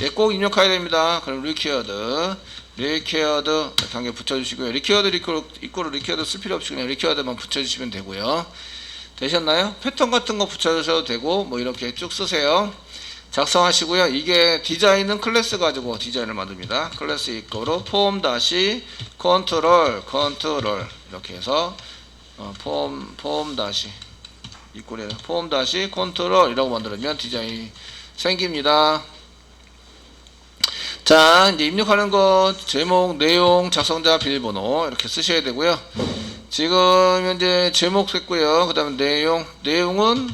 Speaker 1: 예, 꼭 입력해야 됩니다. 그럼 리퀴어드 이렇게 한 개 붙여주시고요. 리퀴어드 이꼬르 리퀴어드 쓸 필요 없이 그냥 리퀴어드만 붙여주시면 되고요. 되셨나요? 패턴 같은 거 붙여주셔도 되고 뭐 이렇게 쭉 쓰세요. 작성하시고요. 이게 디자인은 클래스 가지고 디자인을 만듭니다. 클래스 이거로 폼 다시 컨트롤 이렇게 해서 폼 다시 이꼴에 폼 다시 컨트롤이라고 만들면 디자인이 생깁니다. 자, 이제 입력하는 것 제목, 내용, 작성자, 비밀번호 이렇게 쓰셔야 되고요. 지금 현재 제목 했고요. 그 다음에 내용은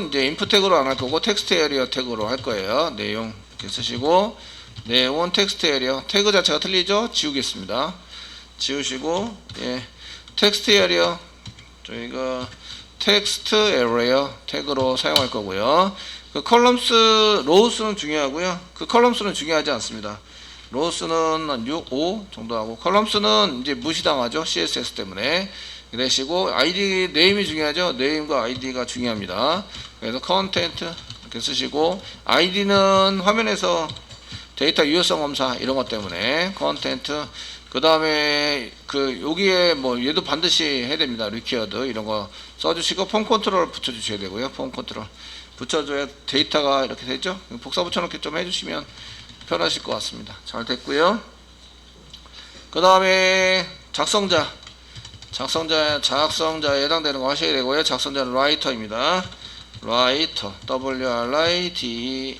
Speaker 1: 이제 인풋 태그로 안 할 거고 텍스트 에리어 태그로 할 거예요. 내용 이렇게 쓰시고 내용은 텍스트 에리어 태그 자체가 틀리죠? 지우겠습니다. 지우시고 예, 텍스트 에리어 저희가 텍스트 에리어 태그로 사용할 거고요. 그 컬럼스 로우스는 중요하고요. 그 컬럼스는 중요하지 않습니다. 로우스는 6, 5 정도 하고 컬럼스는 이제 무시당하죠. CSS 때문에. 내시고 아이디 네임이 중요하죠. 네임과 아이디가 중요합니다. 그래서 컨텐트 이렇게 쓰시고 아이디는 화면에서 데이터 유효성 검사 이런 것 때문에 컨텐트 그 다음에 그 여기에 뭐 얘도 반드시 해야 됩니다. 리퀴어드 이런 거 써주시고 폼 컨트롤 붙여주셔야 되고요. 폼 컨트롤 붙여줘야 데이터가 이렇게 되죠. 복사 붙여놓기 좀 해주시면 편하실 것 같습니다. 잘 됐고요. 그 다음에 작성자에 해당되는 거 하셔야 되고요. 작성자는 라이터입니다. 라이터 WRITER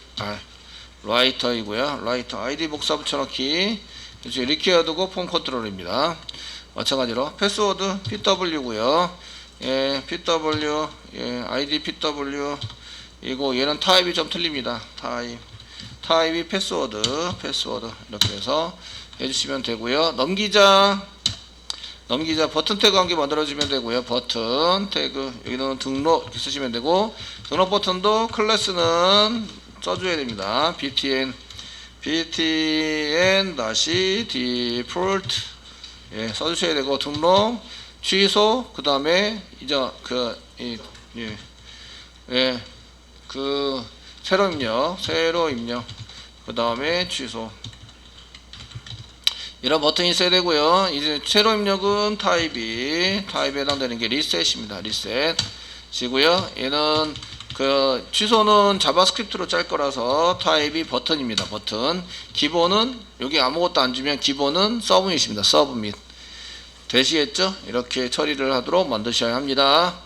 Speaker 1: 라이터이고요. 라이터 아이디 복사 붙여넣기 리퀴어드고 폼 컨트롤입니다. 마찬가지로 패스워드 PW고요. 예, PW 예, 아이디 PW 이거 얘는 타입이 좀 틀립니다. 타입이 패스워드 이렇게 해서 해주시면 되고요. 넘기자 버튼 태그 한 개 만들어주면 되고요. 버튼 태그 여기는 등록 이렇게 쓰시면 되고 등록 버튼도 클래스는 써줘야 됩니다. btn 다시 default 예, 써주셔야 되고 등록 취소 그 다음에 이제 새로 입력 그 다음에 취소 이런 버튼이 있어야 되고요. 이제 새로 입력은 타입에 해당되는 게 리셋입니다. 리셋이고요. 얘는 그 취소는 자바스크립트로 짤 거라서 타입이 버튼입니다. 버튼 기본은 여기 아무것도 안 주면 기본은 서브밋입니다. 서브밋 되시겠죠? 이렇게 처리를 하도록 만드셔야 합니다.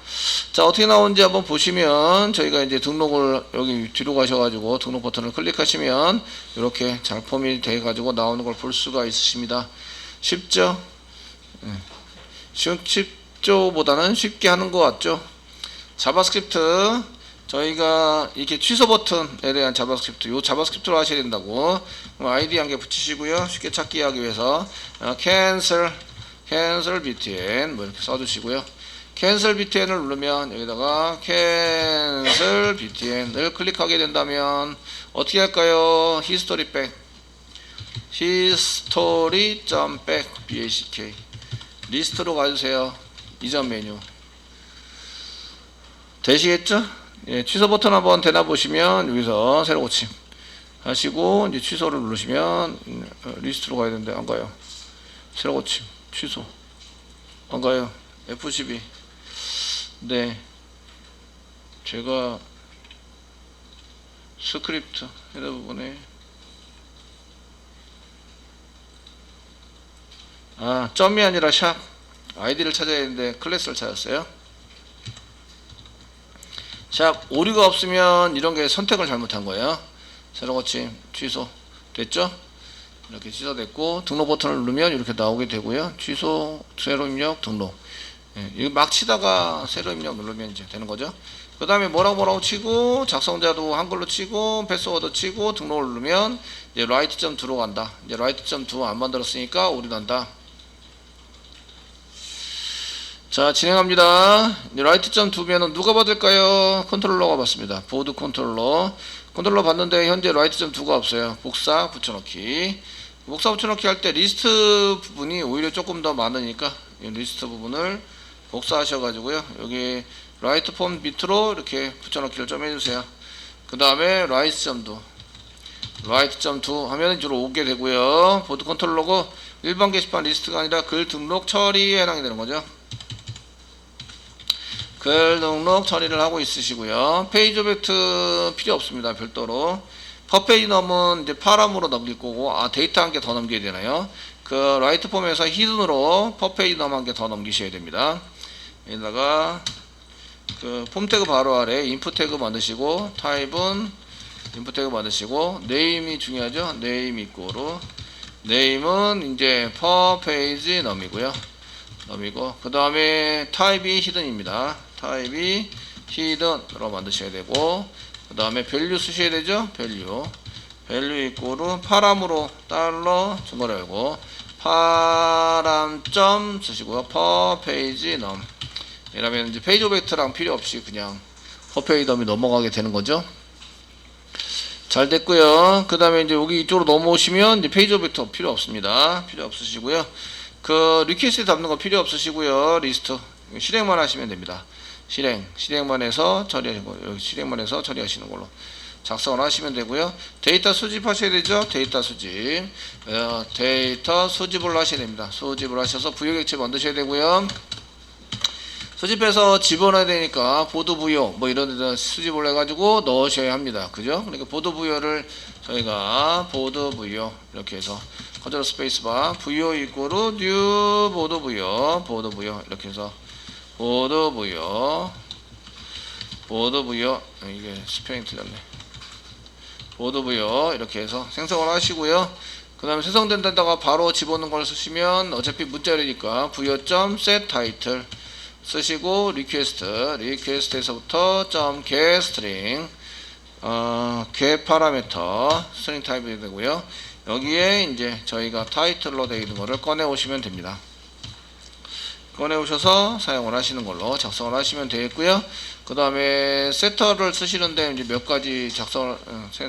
Speaker 1: 자, 어떻게 나오는지 한번 보시면 저희가 이제 등록을 여기 뒤로 가셔가지고 등록 버튼을 클릭하시면 이렇게 잘 폼이 돼가지고 나오는 걸 볼 수가 있으십니다. 쉽죠? 쉽죠보다는 쉽게 하는 것 같죠? 자바스크립트 저희가 이렇게 취소 버튼에 대한 자바스크립트 요 자바스크립트로 하셔야 된다고 아이디 한 개 붙이시고요. 쉽게 찾기 하기 위해서 cancel btn 뭐 이렇게 써주시고요. cancel btn을 누르면 여기다가 cancel btn을 클릭하게 된다면 어떻게 할까요? history back back 리스트로 가주세요. 이전 메뉴 되시겠죠? 예, 취소 버튼 한번 되나 보시면 여기서 새로 고침 하시고 이제 취소를 누르시면 리스트로 가야 되는데 안 가요. 새로 고침 취소 안 가요. F12 네 제가 스크립트 헤더 부분에 점이 아니라 샵 아이디를 찾아야 되는데 클래스를 찾았어요. 샵 오류가 없으면 이런 게 선택을 잘못한 거예요. 새로 고침 취소 됐죠? 이렇게 취소됐고 등록 버튼을 누르면 이렇게 나오게 되고요. 취소 새로 입력 등록 이거 막 치다가 새로 입력 누르면 이제 되는 거죠. 그 다음에 뭐라고 치고 작성자도 한글로 치고 패스워드 치고 등록을 누르면 이제 write.do로 간다. 이제 write.do 안 만들었으니까 오류 난다. 자 진행합니다. write.do면은 누가 받을까요? 컨트롤러가 받습니다. 보드 컨트롤러 받는데 현재 write.do가 없어요. 복사 붙여넣기 할 때 리스트 부분이 오히려 조금 더 많으니까 이 리스트 부분을 복사하셔가지고요. 여기 write 폼 밑으로 이렇게 붙여넣기를 좀 해주세요. 그 다음에 write.do 하면 이쪽으로 오게 되고요. 보드 컨트롤러고 일반 게시판 리스트가 아니라 글 등록 처리에 해당이 되는 거죠. 글 등록 처리를 하고 있으시고요. 페이지 오브젝트 필요 없습니다. 별도로. 퍼페이지 넘은 이제 파람으로 넘길 거고, 데이터 한 개 더 넘겨야 되나요? 그 라이트 폼에서 히든으로 퍼페이지 넘 한 개 더 넘기셔야 됩니다. 여기다가 그 폼 태그 바로 아래 인풋 태그 만드시고, 타입은 인풋 태그 만드시고, 네임이 중요하죠. 네임 이꼬로 네임은 이제 퍼페이지 넘이고요. 넘이고, 그 다음에 타입이 히든입니다. 타입이 히든으로 만드셔야 되고, 그 다음에 밸류 쓰셔야 되죠. 밸류 이꼬로 파람으로 달러 주머려고 파람 점 쓰시고요. 퍼 페이지 넘. 이러면 이제 페이지 오브젝트랑 필요 없이 그냥 퍼 페이지 넘이 넘어가게 되는 거죠. 잘 됐고요. 그 다음에 이제 여기 이쪽으로 넘어오시면 이제 페이지 오브젝트 필요 없습니다. 필요 없으시고요. 그 리퀘스트 담는 거 필요 없으시고요. 리스트 실행만 하시면 됩니다. 실행만 해서 처리하시는 거, 여기 실행만 해서 처리하시는 걸로 작성을 하시면 되고요. 데이터 수집하셔야 되죠. 데이터 수집을 하셔야 됩니다. 수집을 하셔서 부여객체 만드셔야 되고요. 수집해서 집어넣어야 되니까 보드 부여 뭐 이런 데다 수집을 해가지고 넣으셔야 합니다. 그죠? 그러니까 보드 부여를 저희가 보드 부여 이렇게 해서 컨트롤 스페이스바 부여 이꼬르 뉴 보드 부여 이렇게 해서 보드 부여 이게 스페링 틀렸네. 보드 부여 이렇게 해서 생성을 하시고요. 그 다음에 생성된 데다가 바로 집어넣는 걸 쓰시면 어차피 문자열이니까 부여.set title 쓰시고 리퀘스트에서부터 .get string get 파라미터 스트링 타입이 되고요. 여기에 이제 저희가 타이틀로 되어 있는 거를 꺼내 오시면 됩니다. 꺼내 오셔서 사용을 하시는 걸로 작성을 하시면 되겠고요. 그 다음에 세터를 쓰시는데 이제 몇 가지 작성을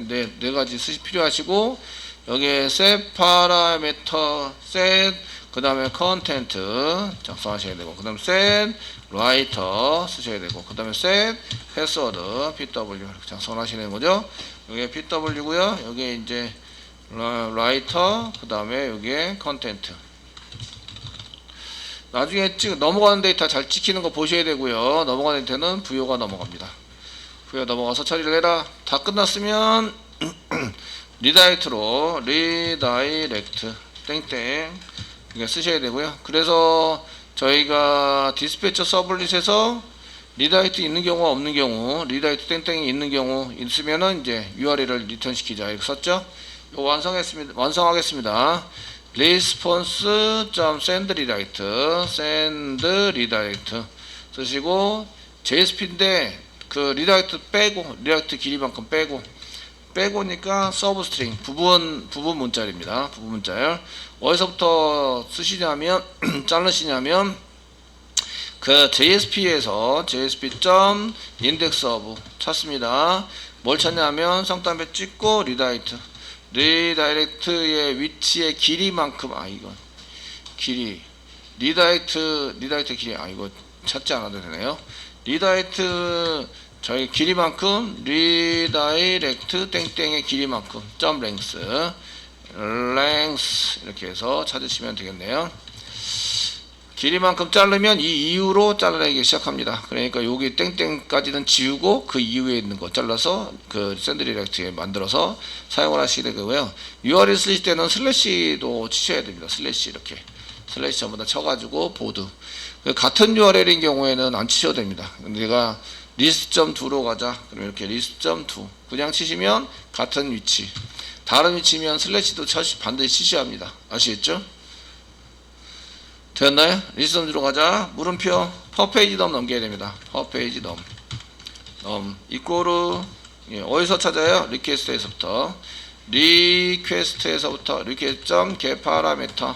Speaker 1: 네 가지 필요하시고, 여기에 set 파라미터 set 그 다음에 컨텐트 작성하셔야 되고, 그 다음에 set writer 쓰셔야 되고, 그 다음에 set password pw 이렇게 작성을 하시는 거죠. 여기에 pw고요. 여기에 이제 writer 그 다음에 여기에 컨텐트. 나중에 넘어가는 데이터 잘 찍히는 거 보셔야 되고요. 넘어가는 데이터는 부여가 넘어갑니다. 부여 넘어가서 처리를 해라. 다 끝났으면 리다이렉트로 리다이렉트 땡땡 이게 쓰셔야 되고요. 그래서 저희가 디스패처 서블릿에서 리다이렉트 있는 경우와 없는 경우, 리다이렉트 땡땡이 있는 경우 있으면은 이제 URL을 리턴 시키자 이렇게 썼죠. 이거 완성하겠습니다. response.send redirect 쓰시고, JSP인데 그 리다이렉트 빼고, 리다이렉트 길이만큼 빼고니까 서브 스트링 부분 문자입니다. 부분 문자열. 어디서부터 쓰시냐면 자르시냐면 그 JSP에서 JSP.index of 찾습니다. 뭘 찾냐면 성담배 찍고 리다이렉트의 위치의 길이만큼 이거 길이 리다이렉트 길이 이거 찾지 않아도 되네요. 리다이렉트 저희 길이만큼 리다이렉트 땡땡의 길이만큼 점 랭스 이렇게 해서 찾으시면 되겠네요. 길이만큼 자르면 이 이후로 잘라내기 시작합니다. 그러니까 여기 땡땡까지는 지우고 그 이후에 있는 거 잘라서 그 샌드 리렉트에 만들어서 사용을 하시게 되고요. URL 쓰실 때는 슬래시도 치셔야 됩니다. 슬래시 이렇게 슬래시 전부 다 쳐가지고 보드. 같은 URL인 경우에는 안 치셔도 됩니다. 내가 list.to로 가자. 그럼 이렇게 list.to 그냥 치시면 같은 위치. 다른 위치면 슬래시도 반드시 치셔야 합니다. 아시겠죠? 되었나요? 리스트로 가자. 물음표 퍼페이지 넘 넘겨야 됩니다. 퍼페이지 넘 이꼬르 어디서 찾아요? 리퀘스트에서부터 request.get parameter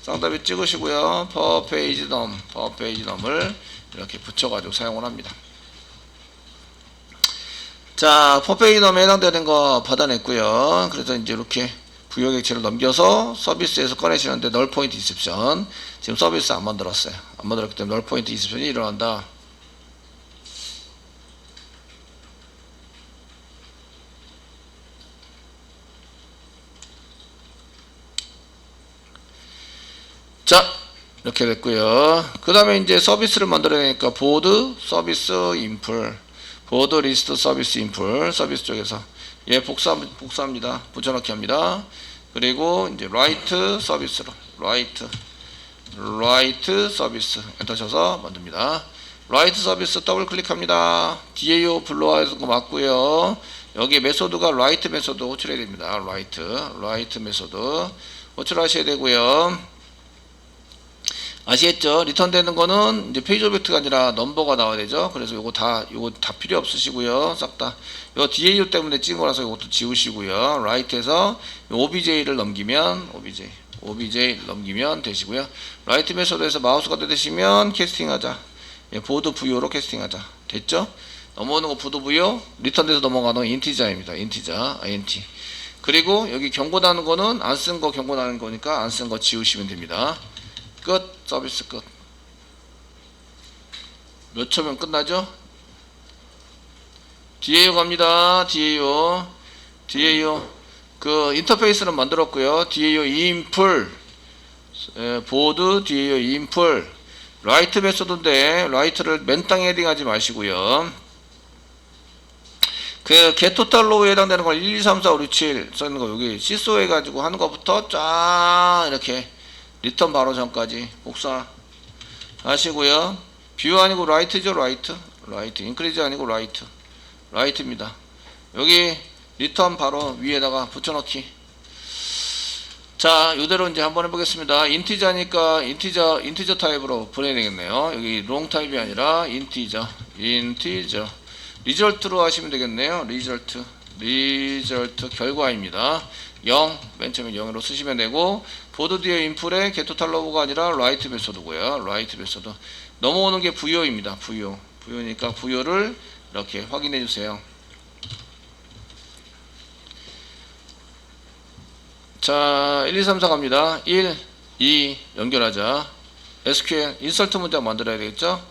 Speaker 1: 쌍따비 찍으시고요. 퍼페이지 넘을 이렇게 붙여가지고 사용을 합니다. 자, 퍼페이지 넘에 해당되는 거 받아냈고요. 그래서 이제 이렇게 부여객체를 넘겨서 서비스에서 꺼내시는데 널 포인트 인셉션 지금 서비스 안 만들었어요. 안 만들었기 때문에 널 포인트 인셉션이 일어난다. 자, 이렇게 됐고요. 그 다음에 이제 서비스를 만들어야 되니까 보드 서비스 인풀, 보드 리스트 서비스 인풀, 서비스 쪽에서 예 복사합니다. 붙여넣기 합니다. 그리고 이제 라이트 서비스로 라이트 서비스 엔터 쳐서 만듭니다. 라이트 서비스 더블 클릭합니다. DAO 불러와서 거 맞고요. 여기 메소드가 라이트 메소드 호출해야 됩니다. 라이트 메소드 호출하셔야 되고요. 아시겠죠? 리턴 되는 거는 이제 페이지 오브젝트가 아니라 넘버가 나와야 되죠. 그래서 요거 다 필요 없으시고요. 싹 다. 요 DAO 때문에 찍은 거라서 요것도 지우시고요. 라이트에서 OBJ를 넘기면 OBJ 넘기면 되시고요. 라이트 메소드에서 마우스가 되시면 캐스팅하자. 예, 보드 VO로 캐스팅하자. 됐죠? 넘어오는 거 보드 VO, 리턴돼서 넘어가는 인티자입니다. 인티자, int. 그리고 여기 경고 나는 거는 안 쓴 거 경고 나는 거니까 안 쓴 거 지우시면 됩니다. 끝. 서비스 끝. 몇 초면 끝나죠? DAO 갑니다. DAO 그 인터페이스는 만들었고요. DAO 인풀, 보드 DAO 인풀, 라이트 메소드인데 라이트를 맨땅에 헤딩하지 마시고요. 그 getTotalRow에 해당되는 걸 1, 2, 3, 4, 5, 6, 7 써있는 거 여기 시소 해가지고 하는 것부터 쫙 이렇게 리턴 바로 전까지 복사 하시고요. 뷰 아니고 라이트죠. 라이트 인크리즈 아니고 라이트입니다. 여기 리턴 바로 위에다가 붙여넣기. 자, 이대로 이제 한번 해보겠습니다. 인티저니까 인티저 타입으로 보내야 되겠네요. 여기 롱 타입이 아니라 인티저 리절트로 하시면 되겠네요. 리절트 결과입니다. 0, 맨 처음에 0으로 쓰시면 되고, 보드 뒤에 인풀에 getTotalRow가 아니라 라이트 메소드고요. 라이트 메소드 넘어오는 게 VO입니다. VO니까 VO를 이렇게 확인해 주세요. 자, 1, 2, 3, 4 갑니다. 1, 2 연결하자. SQL 인서트 문장 만들어야 되겠죠?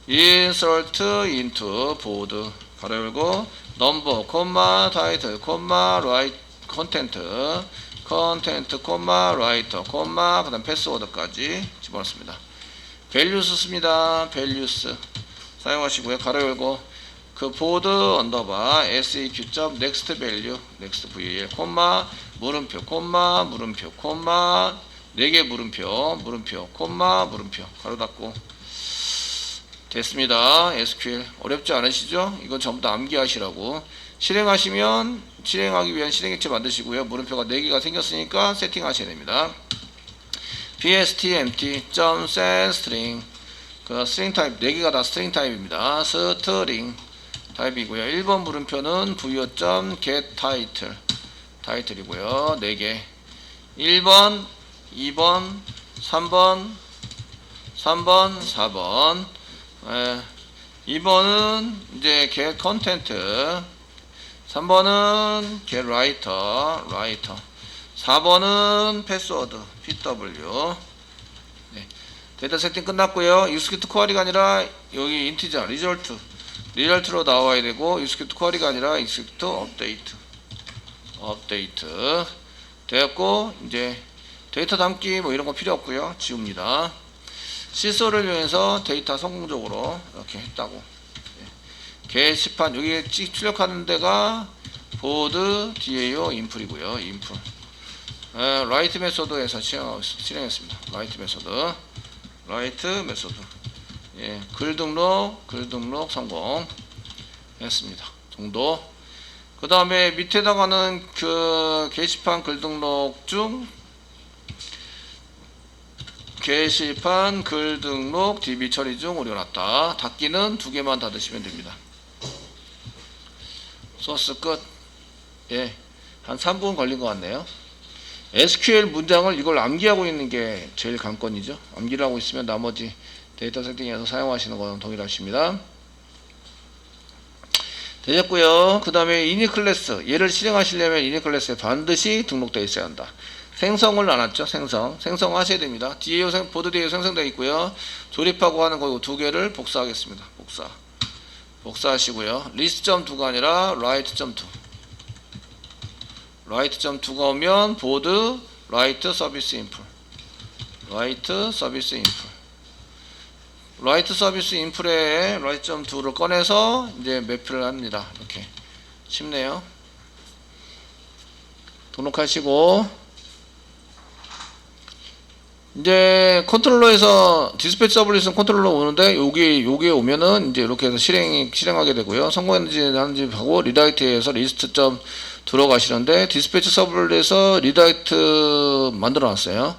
Speaker 1: insert into 보드 가로 열고 넘버 콤마 타이틀 콤마 라이트 컨텐트 콤마 라이터 콤마 그다음 패스워드까지 집어넣습니다. values 씁니다. values 사용하시고요. 가로 열고 그 보드 언더바 seq next value next val 콤마 물음표 콤마 4개 물음표 콤마 가로 닫고 됐습니다. SQL 어렵지 않으시죠? 이건 전부 다 암기하시라고. 실행하시면 실행하기 위한 실행액체 만드시고요. 물음표가 4개가 생겼으니까 세팅하셔야 됩니다. pstmt.setString 그 스트링 타입 4개가 다 스트링 타입입니다. 스트링 타입이고요. 1번 물음표는 vo.getTitle 타이틀이고요. 4개 1번 2번 3번 4번 2번은 이제 get content 3번은 get writer 4번은 패스워드 pw. 네. 데이터 세팅 끝났고요. execute query가 아니라 여기 인티저 리절트로 나와야 되고 execute query가 아니라 execute update 되었고 이제 데이터 담기 뭐 이런 거 필요 없고요. 지웁니다. 시소를 이용해서 데이터 성공적으로 이렇게 했다고. 게시판 여기 출력하는 데가 보드 DAO 인풀이고요. 인풀 라이트 메소드에서 실행했습니다. 라이트 메소드 예, 글 등록 성공 했습니다. 정도. 그 다음에 밑에다가는 그 게시판 글 등록 중 게시판 글 등록 DB 처리 중 올려놨다. 닫기는 2개만 닫으시면 됩니다. 소스 끝. 예, 한 3분 걸린 것 같네요. SQL 문장을 이걸 암기하고 있는 게 제일 관건이죠. 암기를 하고 있으면 나머지 데이터 세팅에서 사용하시는 거는 동일하십니다. 되셨고요. 그 다음에 init 클래스 얘를 실행하시려면 init 클래스에 반드시 등록되어 있어야 한다. 생성을 안 했죠. 생성하셔야 됩니다. 보드 DAO 생성되어 있고요. 조립하고 하는 거 2개를 복사하겠습니다. 복사하시고요. list.to가 아니라 write.to. write.to가 오면 보드 write 서비스 인풀 라이트 서비스 인풀. 라이트 서비스 인풀에 라이트.2를 꺼내서 이제 매표를 합니다. 이렇게 쉽네요. 등록하시고 이제 컨트롤러에서 디스패치 서블릿은 컨트롤러 오는데 요게 오면은 이제 이렇게 해서 실행하게 되고요. 성공했는지 하는지 하고 리다이트에서 리스트 점 들어가시는데 디스패치 서블릿에서 리다이트 만들어 놨어요.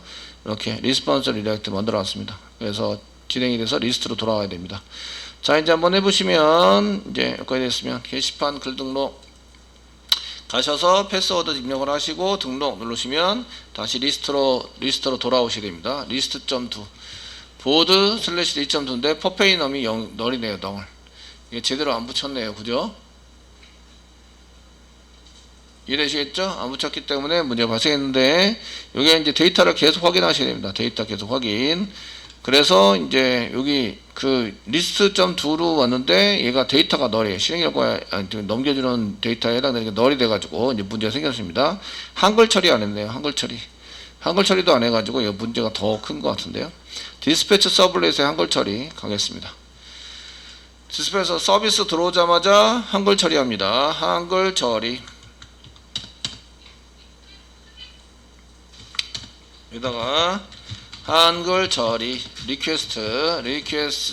Speaker 1: 이렇게 리스폰스 리다이트 만들어 놨습니다. 그래서 진행이 돼서 리스트로 돌아와야 됩니다. 자, 이제 한번 해보시면 이제 여기까지 됐으면 게시판 글 등록 가셔서 패스워드 입력을 하시고 등록 누르시면 다시 리스트로 돌아오시게 됩니다. 리스트.2 보드 슬래시 리스트.2인데 퍼페이 널이 널이네요. 널. 이게 제대로 안 붙였네요. 그죠? 이해되시겠죠? 안 붙였기 때문에 문제가 발생했는데 여기 이제 데이터를 계속 확인하셔야 됩니다. 데이터 계속 확인. 그래서 이제 여기 그 리스트.2로 왔는데 얘가 데이터가 널이에요. 실행 결과에 넘겨주는 데이터에 해당되는 게 널이 돼가지고 이제 문제가 생겼습니다. 한글 처리 안 했네요. 한글 처리도 안 해가지고 이 문제가 더 큰 것 같은데요. 디스패치 서블릿의 한글 처리 가겠습니다. 디스패치 서비스 들어오자마자 한글 처리합니다. 한글 처리. 여기다가 한글 처리 리퀘스트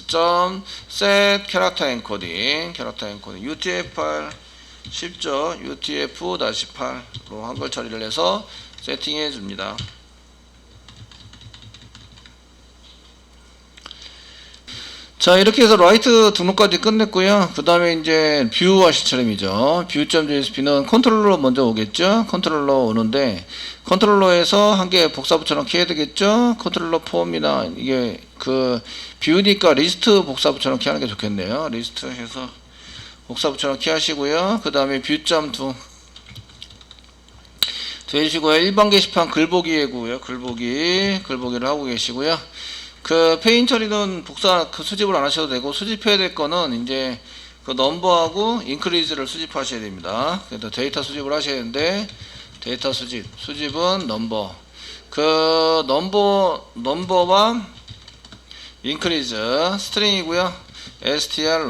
Speaker 1: 점 set 캐릭터 엔코딩 UTF-8 쉽죠? UTF-8로 한글 처리를 해서 세팅해 줍니다. 자, 이렇게 해서 라이트 등록까지 끝냈고요. 그 다음에 이제 뷰 하실 차례이죠. 뷰.jsp는 컨트롤러 먼저 오겠죠. 컨트롤러 오는데 컨트롤러에서 한 개 복사 붙여넣기 해야 되겠죠. 컨트롤러 폼이나 이게 그 뷰니까 리스트 복사 붙여넣기 하는 게 좋겠네요. 리스트 해서 복사 붙여넣기 하시고요. 그 다음에 뷰.2 되시고요. 일반 게시판 글보기이고요. 글보기를 하고 계시고요. 그 페인 처리는 복사 수집을 안 하셔도 되고 수집해야 될 거는 이제 그 넘버하고 인크리즈를 수집하셔야 됩니다. 그래서 데이터 수집을 하셔야 되는데 데이터 수집은 넘버 그 넘버와 인크리즈 스트링이고요. str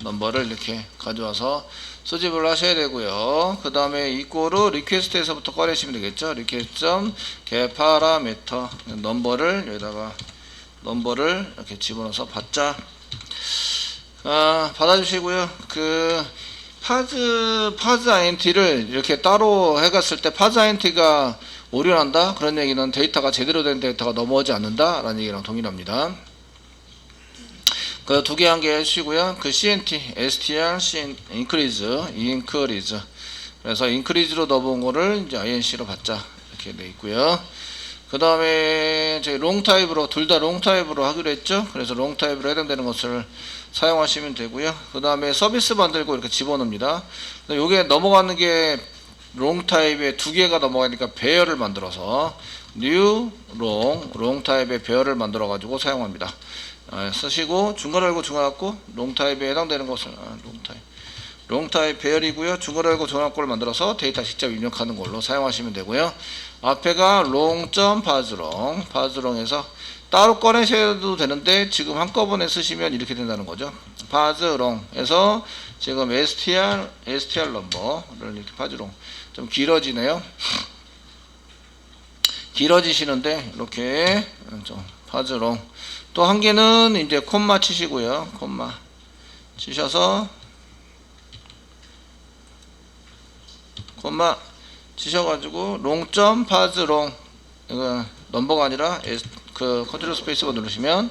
Speaker 1: 넘버를 이렇게 가져와서 수집을 하셔야 되고요. 그 다음에 이꼬르 리퀘스트에서부터 꺼내시면 되겠죠. request.get parameter 넘버를 여기다가 넘버를 이렇게 집어넣어서 받자. 받아주시고요. 그 파즈 INT를 이렇게 따로 해갔을 때 파즈 INT가 오류난다. 그런 얘기는 데이터가 제대로 된 데이터가 넘어오지 않는다. 라는 얘기랑 동일합니다. 그 두 개 한 개 해주시고요. 그 CNT, STR, increase. 그래서 increase로 넣어본 거를 이제 INC로 받자. 이렇게 돼 있고요. 그 다음에 저희 롱타입으로 둘 다 롱타입으로 하기로 했죠. 그래서 롱타입으로 해당되는 것을 사용하시면 되고요. 그 다음에 서비스 만들고 이렇게 집어넣습니다. 요게 넘어가는 게 롱타입에 두 개가 넘어가니까 배열을 만들어서 new 롱타입의 배열을 만들어 가지고 사용합니다. 쓰시고 중괄호 열고 중괄호 닫고 롱타입에 해당되는 것을 롱타입 배열이고요. 중괄호 열고 중괄호 닫고를 만들어서 데이터 직접 입력하는 걸로 사용하시면 되고요. 앞에가 파즈롱에서 따로 꺼내셔도 되는데 지금 한꺼번에 쓰시면 이렇게 된다는 거죠. 파즈롱에서 지금 str 넘버를 이렇게 파즈롱 좀 길어지네요. 길어지시는데 이렇게 좀 파즈롱 또 한 개는 이제 콤마 치시고요. 콤마 치셔서 콤마 치셔가지고 롱점 파즈롱 이거 넘버가 아니라 그 컨트롤 스페이스바 누르시면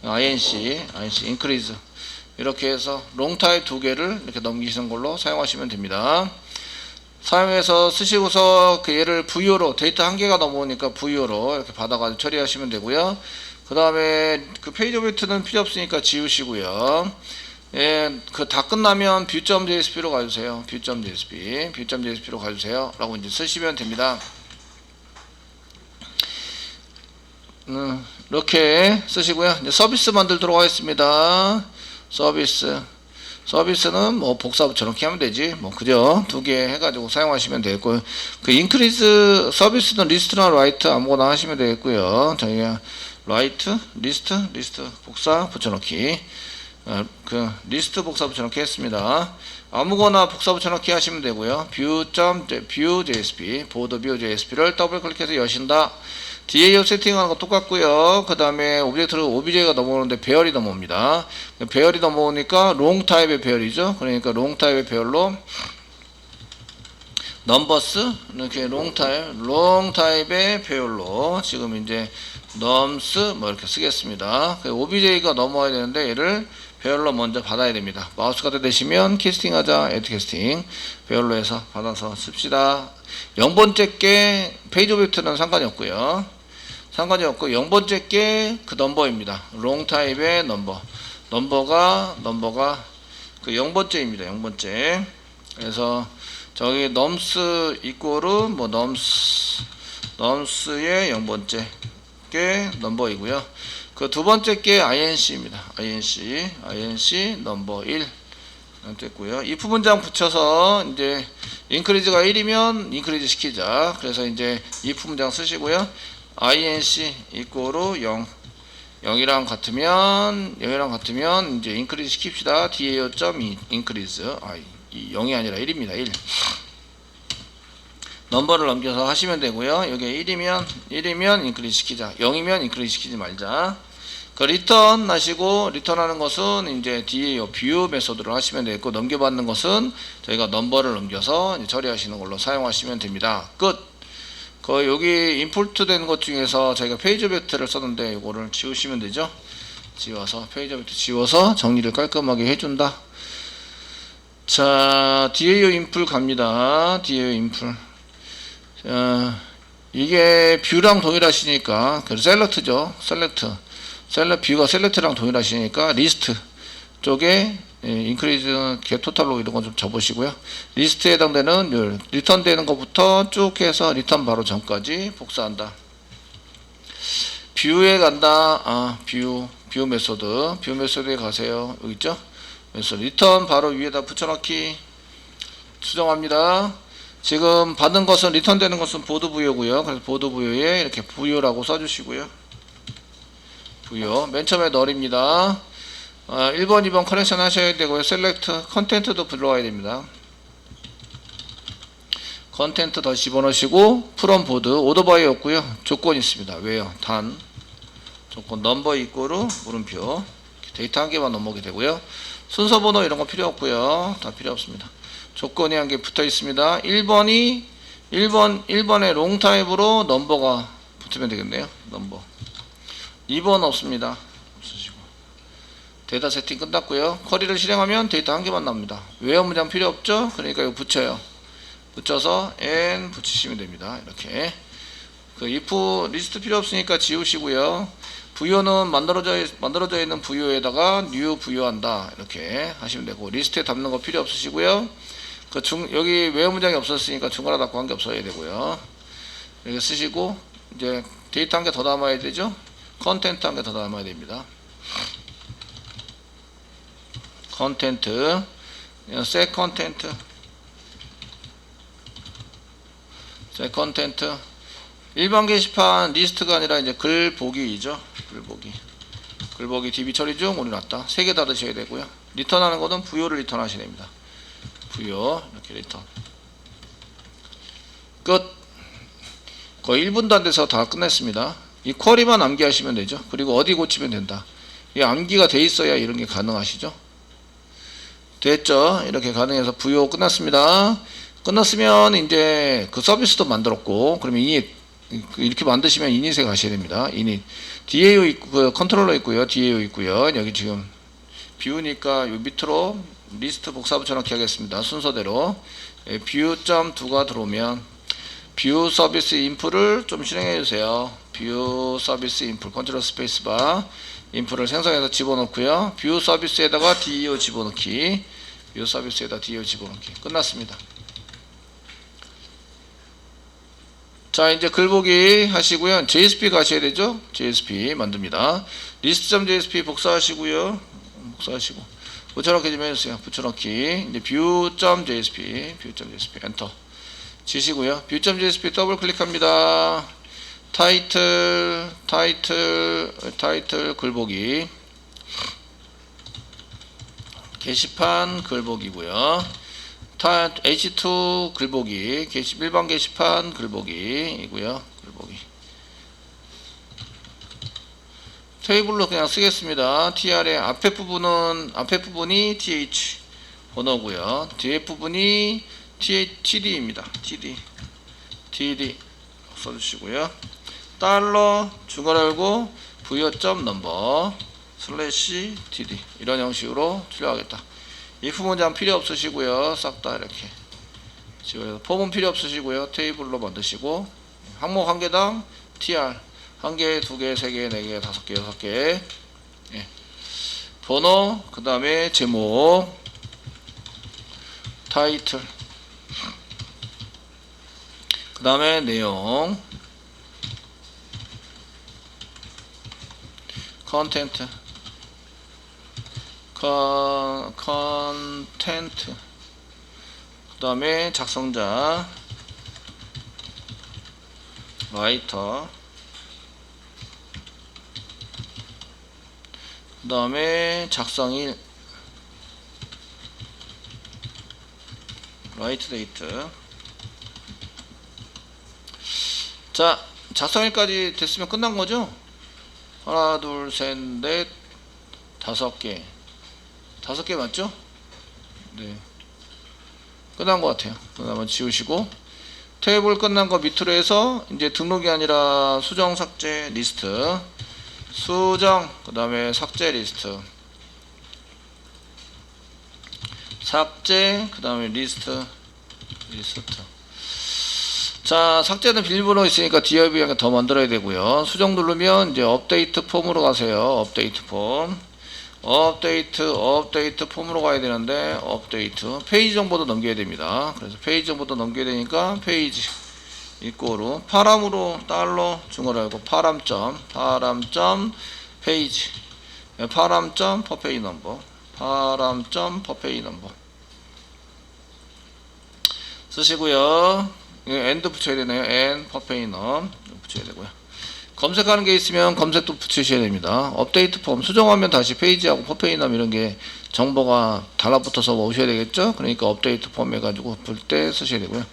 Speaker 1: INC increase 이렇게 해서 롱타입 두 개를 이렇게 넘기시는 걸로 사용하시면 됩니다. 사용해서 쓰시고서 그 얘를 VO로 데이터 한 개가 넘어오니까 VO로 이렇게 받아가지고 처리하시면 되고요. 그 다음에 그 페이지 오브젝트는 필요 없으니까 지우시고요. 예, 그 다 끝나면 view.jsp로 가주세요. view.jsp로 가주세요. 라고 이제 쓰시면 됩니다. 이렇게 쓰시고요. 이제 서비스 만들도록 하겠습니다. 서비스. 서비스는 뭐 복사부 저렇게 하면 되지. 뭐 그죠? 두 개 해가지고 사용하시면 되겠고요. 그 인크리즈 서비스는 리스트나 라이트 아무거나 하시면 되겠고요. 저희가 라이트, 리스트 복사 붙여넣기. 그 리스트 복사 붙여넣기 했습니다. 아무거나 복사 붙여넣기 하시면 되고요. view JSP 보드 view JSP를 더블 클릭해서 여신다. DAO 세팅하는 거 똑같고요. 그 다음에 오브젝트로 OBJ가 넘어오는데 배열이 넘어옵니다. 배열이 넘어오니까 롱 타입의 배열이죠. 그러니까 롱 타입의 배열로 넘버스 이렇게 롱 타입의 배열로 지금 이제 넘스 뭐 이렇게 쓰겠습니다. OBJ가 넘어와야 되는데 얘를 배열로 먼저 받아야 됩니다. 마우스 가드 되시면 캐스팅 하자, 애드 캐스팅 배열로 해서 받아서 씁시다. 0번째 게 페이지 오브젝트는 상관이 없고요. 0번째 게 그 넘버입니다. 롱 타입의 넘버가 그 0번째입니다. 0번째. 그래서 저기 넘스 이꼬르 뭐 넘스의 0번째 게 넘버이고요. 그 두 번째 게 inc입니다. inc 넘버 1 됐고요. if 문장 붙여서 이제 increase가 1이면 increase 시키자. 그래서 이제 if 문장 쓰시고요. inc 이꼬르 0 0이랑 같으면 이제 increase 시킵시다. DAO.increase 이 0이 아니라 1입니다. 1 넘버를 넘겨서 하시면 되고요. 여기 1이면 increase 시키자. 0이면 increase 시키지 말자. 그 리턴 하시고 리턴하는 것은 이제 DAO view 메소드로 하시면 되겠고 넘겨받는 것은 저희가 넘버를 넘겨서 이제 처리하시는 걸로 사용하시면 됩니다. 끝. 그 여기 임포트 된 것 중에서 저희가 페이지 오브젝트를 썼는데 이거를 지우시면 되죠. 지워서 페이지 오브젝트 지워서 정리를 깔끔하게 해준다. 자, DAO 인풀 갑니다. DAO 인풀. 이게 뷰랑 동일하시니까 그 셀렉트죠. 뷰가 셀렉트랑 동일하시니까 리스트 쪽에 인크리즈 겟 토탈로 이런 거 좀 접으시고요. 리스트에 해당되는 리턴 되는 것부터 쭉 해서 리턴 바로 전까지 복사한다. 뷰에 간다. 뷰 메소드에 가세요. 여기 있죠? 그래서 리턴 바로 위에다 붙여넣기 수정합니다. 지금 받은 것은 리턴 되는 것은 보드 부여고요. 그래서 보드 부여에 이렇게 부여라고 써주시고요. 부여 맨 처음에 널입니다. 1번 2번 커넥션 하셔야 되고요. 셀렉트 컨텐트도 불러와야 됩니다. 컨텐트 더 집어넣으시고 프롬 보드 오더바이 없고요. 조건이 있습니다. 왜요? 단 조건 넘버 이꼬르 물음표 데이터 한 개만 넘어오게 되고요. 순서 번호 이런 거 필요 없고요. 다 필요 없습니다. 조건이 한 개 붙어 있습니다. 1번에 롱 타입으로 넘버가 붙으면 되겠네요. 넘버 2번 없습니다. 없으시고 데이터 세팅 끝났고요. 쿼리를 실행하면 데이터 한 개만 나옵니다. 외화 문장 필요 없죠? 그러니까 이거 붙여요. 붙여서 n 붙이시면 됩니다. 이렇게 그 if 리스트 필요 없으니까 지우시고요. 부여는 만들어져 있는 부여에다가 new 부여한다. 이렇게 하시면 되고 리스트에 담는 거 필요 없으시고요. 여기 외화 문장이 없었으니까 중괄호 닫고 한 개 없어야 되고요. 이렇게 쓰시고 이제 데이터 한 개 더 담아야 되죠. 컨텐트 한 개 더 담아야 됩니다. 컨텐트 셋 컨텐트 일반 게시판 리스트가 아니라 이제 글보기이죠. 글보기 DB 처리 중 올려놨다. 3개 닫으셔야 되고요. 리턴하는 거는 부여를 리턴하셔야 됩니다. 부여 이렇게 리턴 끝. 거의 1분도 안 돼서 다 끝냈습니다. 이 쿼리만 암기하시면 되죠. 그리고 어디 고치면 된다. 이 암기가 돼 있어야 이런 게 가능하시죠. 됐죠. 이렇게 가능해서 부여 끝났습니다. 끝났으면 이제 그 서비스도 만들었고 그러면 이닛 이렇게 만드시면 이닛에 가셔야 됩니다. 이닛 DAO 있고 컨트롤러 있고요. DAO 있고요. 여기 지금 뷰니까 요 밑으로 리스트 복사 붙여넣기 하겠습니다. 순서대로 뷰.2가 들어오면 뷰 서비스 인풀을 좀 실행해 주세요. 뷰 서비스 인풀 컨트롤 스페이스바 인풀을 생성해서 집어넣고요. 뷰 서비스에다가 DAO 집어넣기 뷰 서비스에다 DAO 집어넣기 끝났습니다. 자 이제 글보기 하시고요. JSP 가셔야 되죠. JSP 만듭니다. list.jsp 복사하시고요. 복사하시고 붙여넣기 좀 해주세요. 붙여넣기. 이제 view.jsp 엔터 치시고요. view.jsp 더블 클릭합니다. 타이틀 글보기 게시판 글보기고요. H2 글보기 일반 게시판 글보기이고요. 글보기 테이블로 그냥 쓰겠습니다. tr의 앞에 부분이 th 번호고요. 뒤에 부분이 td입니다. td 써주시고요. 달러 중괄호 열고 부여.넘버 슬래시 td 이런 형식으로 출력하겠다. if 문장 필요 없으시고요. 싹 다 이렇게 지워서 폼은 필요 없으시고요. 테이블로 만드시고 항목 한 개당 tr 한 개, 두 개, 세 개, 네 개, 다섯 개, 여섯 개. 예. 번호, 그 다음에 제목, 타이틀, 그 다음에 내용, 컨텐트, 그 다음에 작성자, 라이터, 그 다음에 작성일, 라이트 데이트. 자, 작성일까지 됐으면 끝난 거죠? 하나, 둘, 셋, 넷, 다섯 개. 다섯 개 맞죠? 네. 끝난 것 같아요. 한번 지우시고, 테이블 끝난 거 밑으로 해서, 이제 등록이 아니라 수정, 삭제, 리스트. 수정, 그 다음에 삭제 리스트. 삭제, 그 다음에 리스트. 자, 삭제는 비밀번호 있으니까 div 한 개 더 만들어야 되고요. 수정 누르면 이제 업데이트 폼으로 가세요. 업데이트 폼. 업데이트 폼으로 가야 되는데, 업데이트. 페이지 정보도 넘겨야 됩니다. 그래서 페이지 정보도 넘겨야 되니까, 페이지. 이꼬로 파람으로 달러 중괄호 열고 파람.페이지 파람.퍼페이 넘버 쓰시고요. 엔드 붙여야 되네요. 엔 퍼페이 넘 붙여야 되고요. 검색하는 게 있으면 검색도 붙이셔야 됩니다. 업데이트 폼 수정하면 다시 페이지하고 퍼페이 넘 이런 게 정보가 달라붙어서 오셔야 되겠죠. 그러니까 업데이트 폼 해가지고 볼 때 쓰셔야 되고요.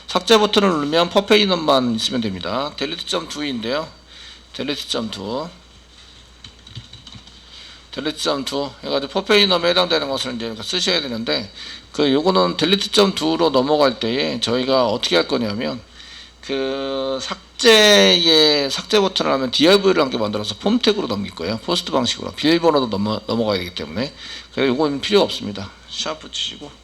Speaker 1: 삭제 버튼을 누르면 퍼페이넘만 있으면 됩니다. delete.do인데요. delete.do 해가지고 퍼페이넘에 해당되는 것을 이제 쓰셔야 되는데, 요거는 delete.do로 넘어갈 때에 저희가 어떻게 할 거냐면, 삭제 버튼을 하면 div를 함께 만들어서 폼 태그로 넘길 거예요. 포스트 방식으로. 비밀번호도 넘어가야 되기 때문에. 그래서 요건 필요 없습니다. 샤프 치시고.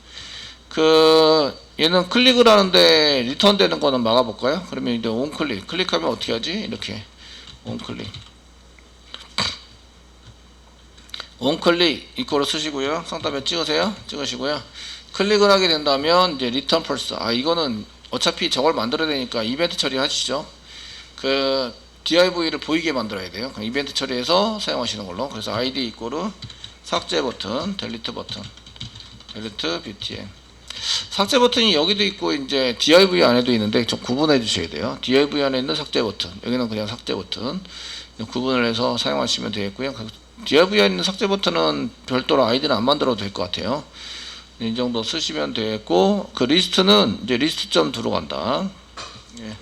Speaker 1: 얘는 클릭을 하는데 리턴 되는 거는 막아볼까요? 그러면 이제 클릭하면 어떻게 하지? 이렇게. 온클릭 이거로 쓰시고요. 상단에 찍으시고요. 클릭을 하게 된다면 이제 리턴 펄스. 이거는 어차피 저걸 만들어야 되니까 이벤트 처리하시죠. div를 보이게 만들어야 돼요. 이벤트 처리해서 사용하시는 걸로. 그래서 id 이꼬르 삭제 버튼, 델리트 btn. 삭제 버튼이 여기도 있고 이제 div 안에도 있는데 좀 구분해 주셔야 돼요. div 안에 있는 삭제 버튼, 여기는 그냥 삭제 버튼 구분을 해서 사용하시면 되겠고요. div 안에 있는 삭제 버튼은 별도로 아이디는 안 만들어도 될 것 같아요. 이 정도 쓰시면 되겠고, 리스트는 이제 리스트.do로 간다. 예.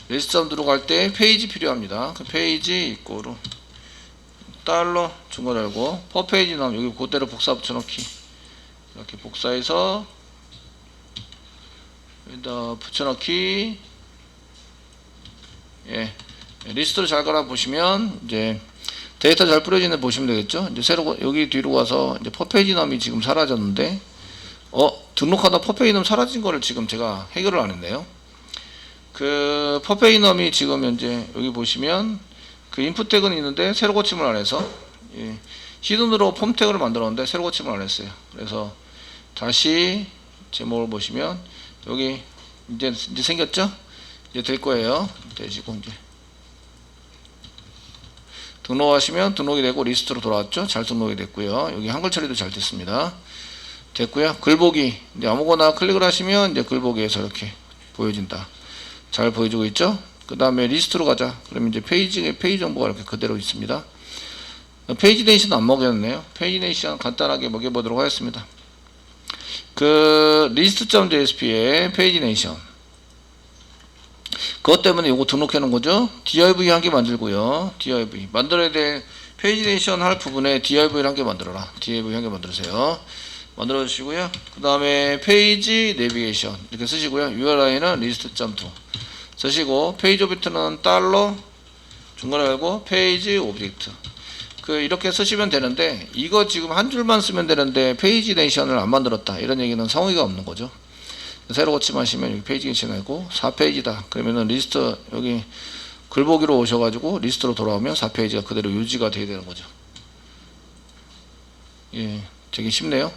Speaker 1: 리스트.do로 갈 때 페이지 필요합니다. 페이지 이꼬르 달러 중괄호 열고 퍼페이지 나오면 여기 그대로 복사 붙여넣기. 이렇게 복사해서 여기다 붙여넣기. 예. 리스트로 잘 갈아 보시면 이제 데이터 잘 뿌려지는 보시면 되겠죠. 이제 새로 여기 뒤로 가서 이제 퍼페이지 놈이 지금 사라졌는데, 등록하다 퍼페이지 놈 사라진 거를 지금 제가 해결을 안 했네요. 퍼페이지 놈이 지금 현재 여기 보시면 인풋 태그는 있는데 새로 고침을 안 해서, 히든으로 폼 태그를 만들었는데 새로 고침을 안 했어요. 그래서 다시 제목을 보시면 여기 이제 생겼죠? 이제 될 거예요. 되시고 이제 등록하시면 등록이 되고 리스트로 돌아왔죠. 잘 등록이 됐고요. 여기 한글 처리도 잘 됐습니다. 됐고요. 글보기 이제 아무거나 클릭을 하시면 이제 글보기에서 이렇게 보여진다. 잘 보여주고 있죠. 그 다음에 리스트로 가자. 그러면 이제 페이지 정보가 이렇게 그대로 있습니다. 페이지 네이션 안 먹였네요. 페이지 네이션 간단하게 먹여보도록 하겠습니다. 그 list.jsp의 페이지 네이션 그것 때문에 요거 등록해 놓은 거죠. div 한 개 만들고요. div 만들어야 될 페이지 네이션 할 부분에 div를 한 개 만들어라. div 한 개 만들으세요. 만들어 주시고요. 그 다음에 페이지 내비게이션 이렇게 쓰시고요. URI는 list.to 쓰시고 페이지 오브젝트는 달러 중간에 알고 페이지 오브젝트 그 이렇게 쓰시면 되는데 이거 지금 한 줄만 쓰면 되는데 페이지 네이션을 안 만들었다 이런 얘기는 성의가 없는 거죠. 새로 고침하시면 여기 페이지 네이션 하고 4페이지다 그러면은 리스트 여기 글보기로 오셔가지고 리스트로 돌아오면 4페이지가 그대로 유지가 돼야 되는 거죠. 예, 되게 쉽네요.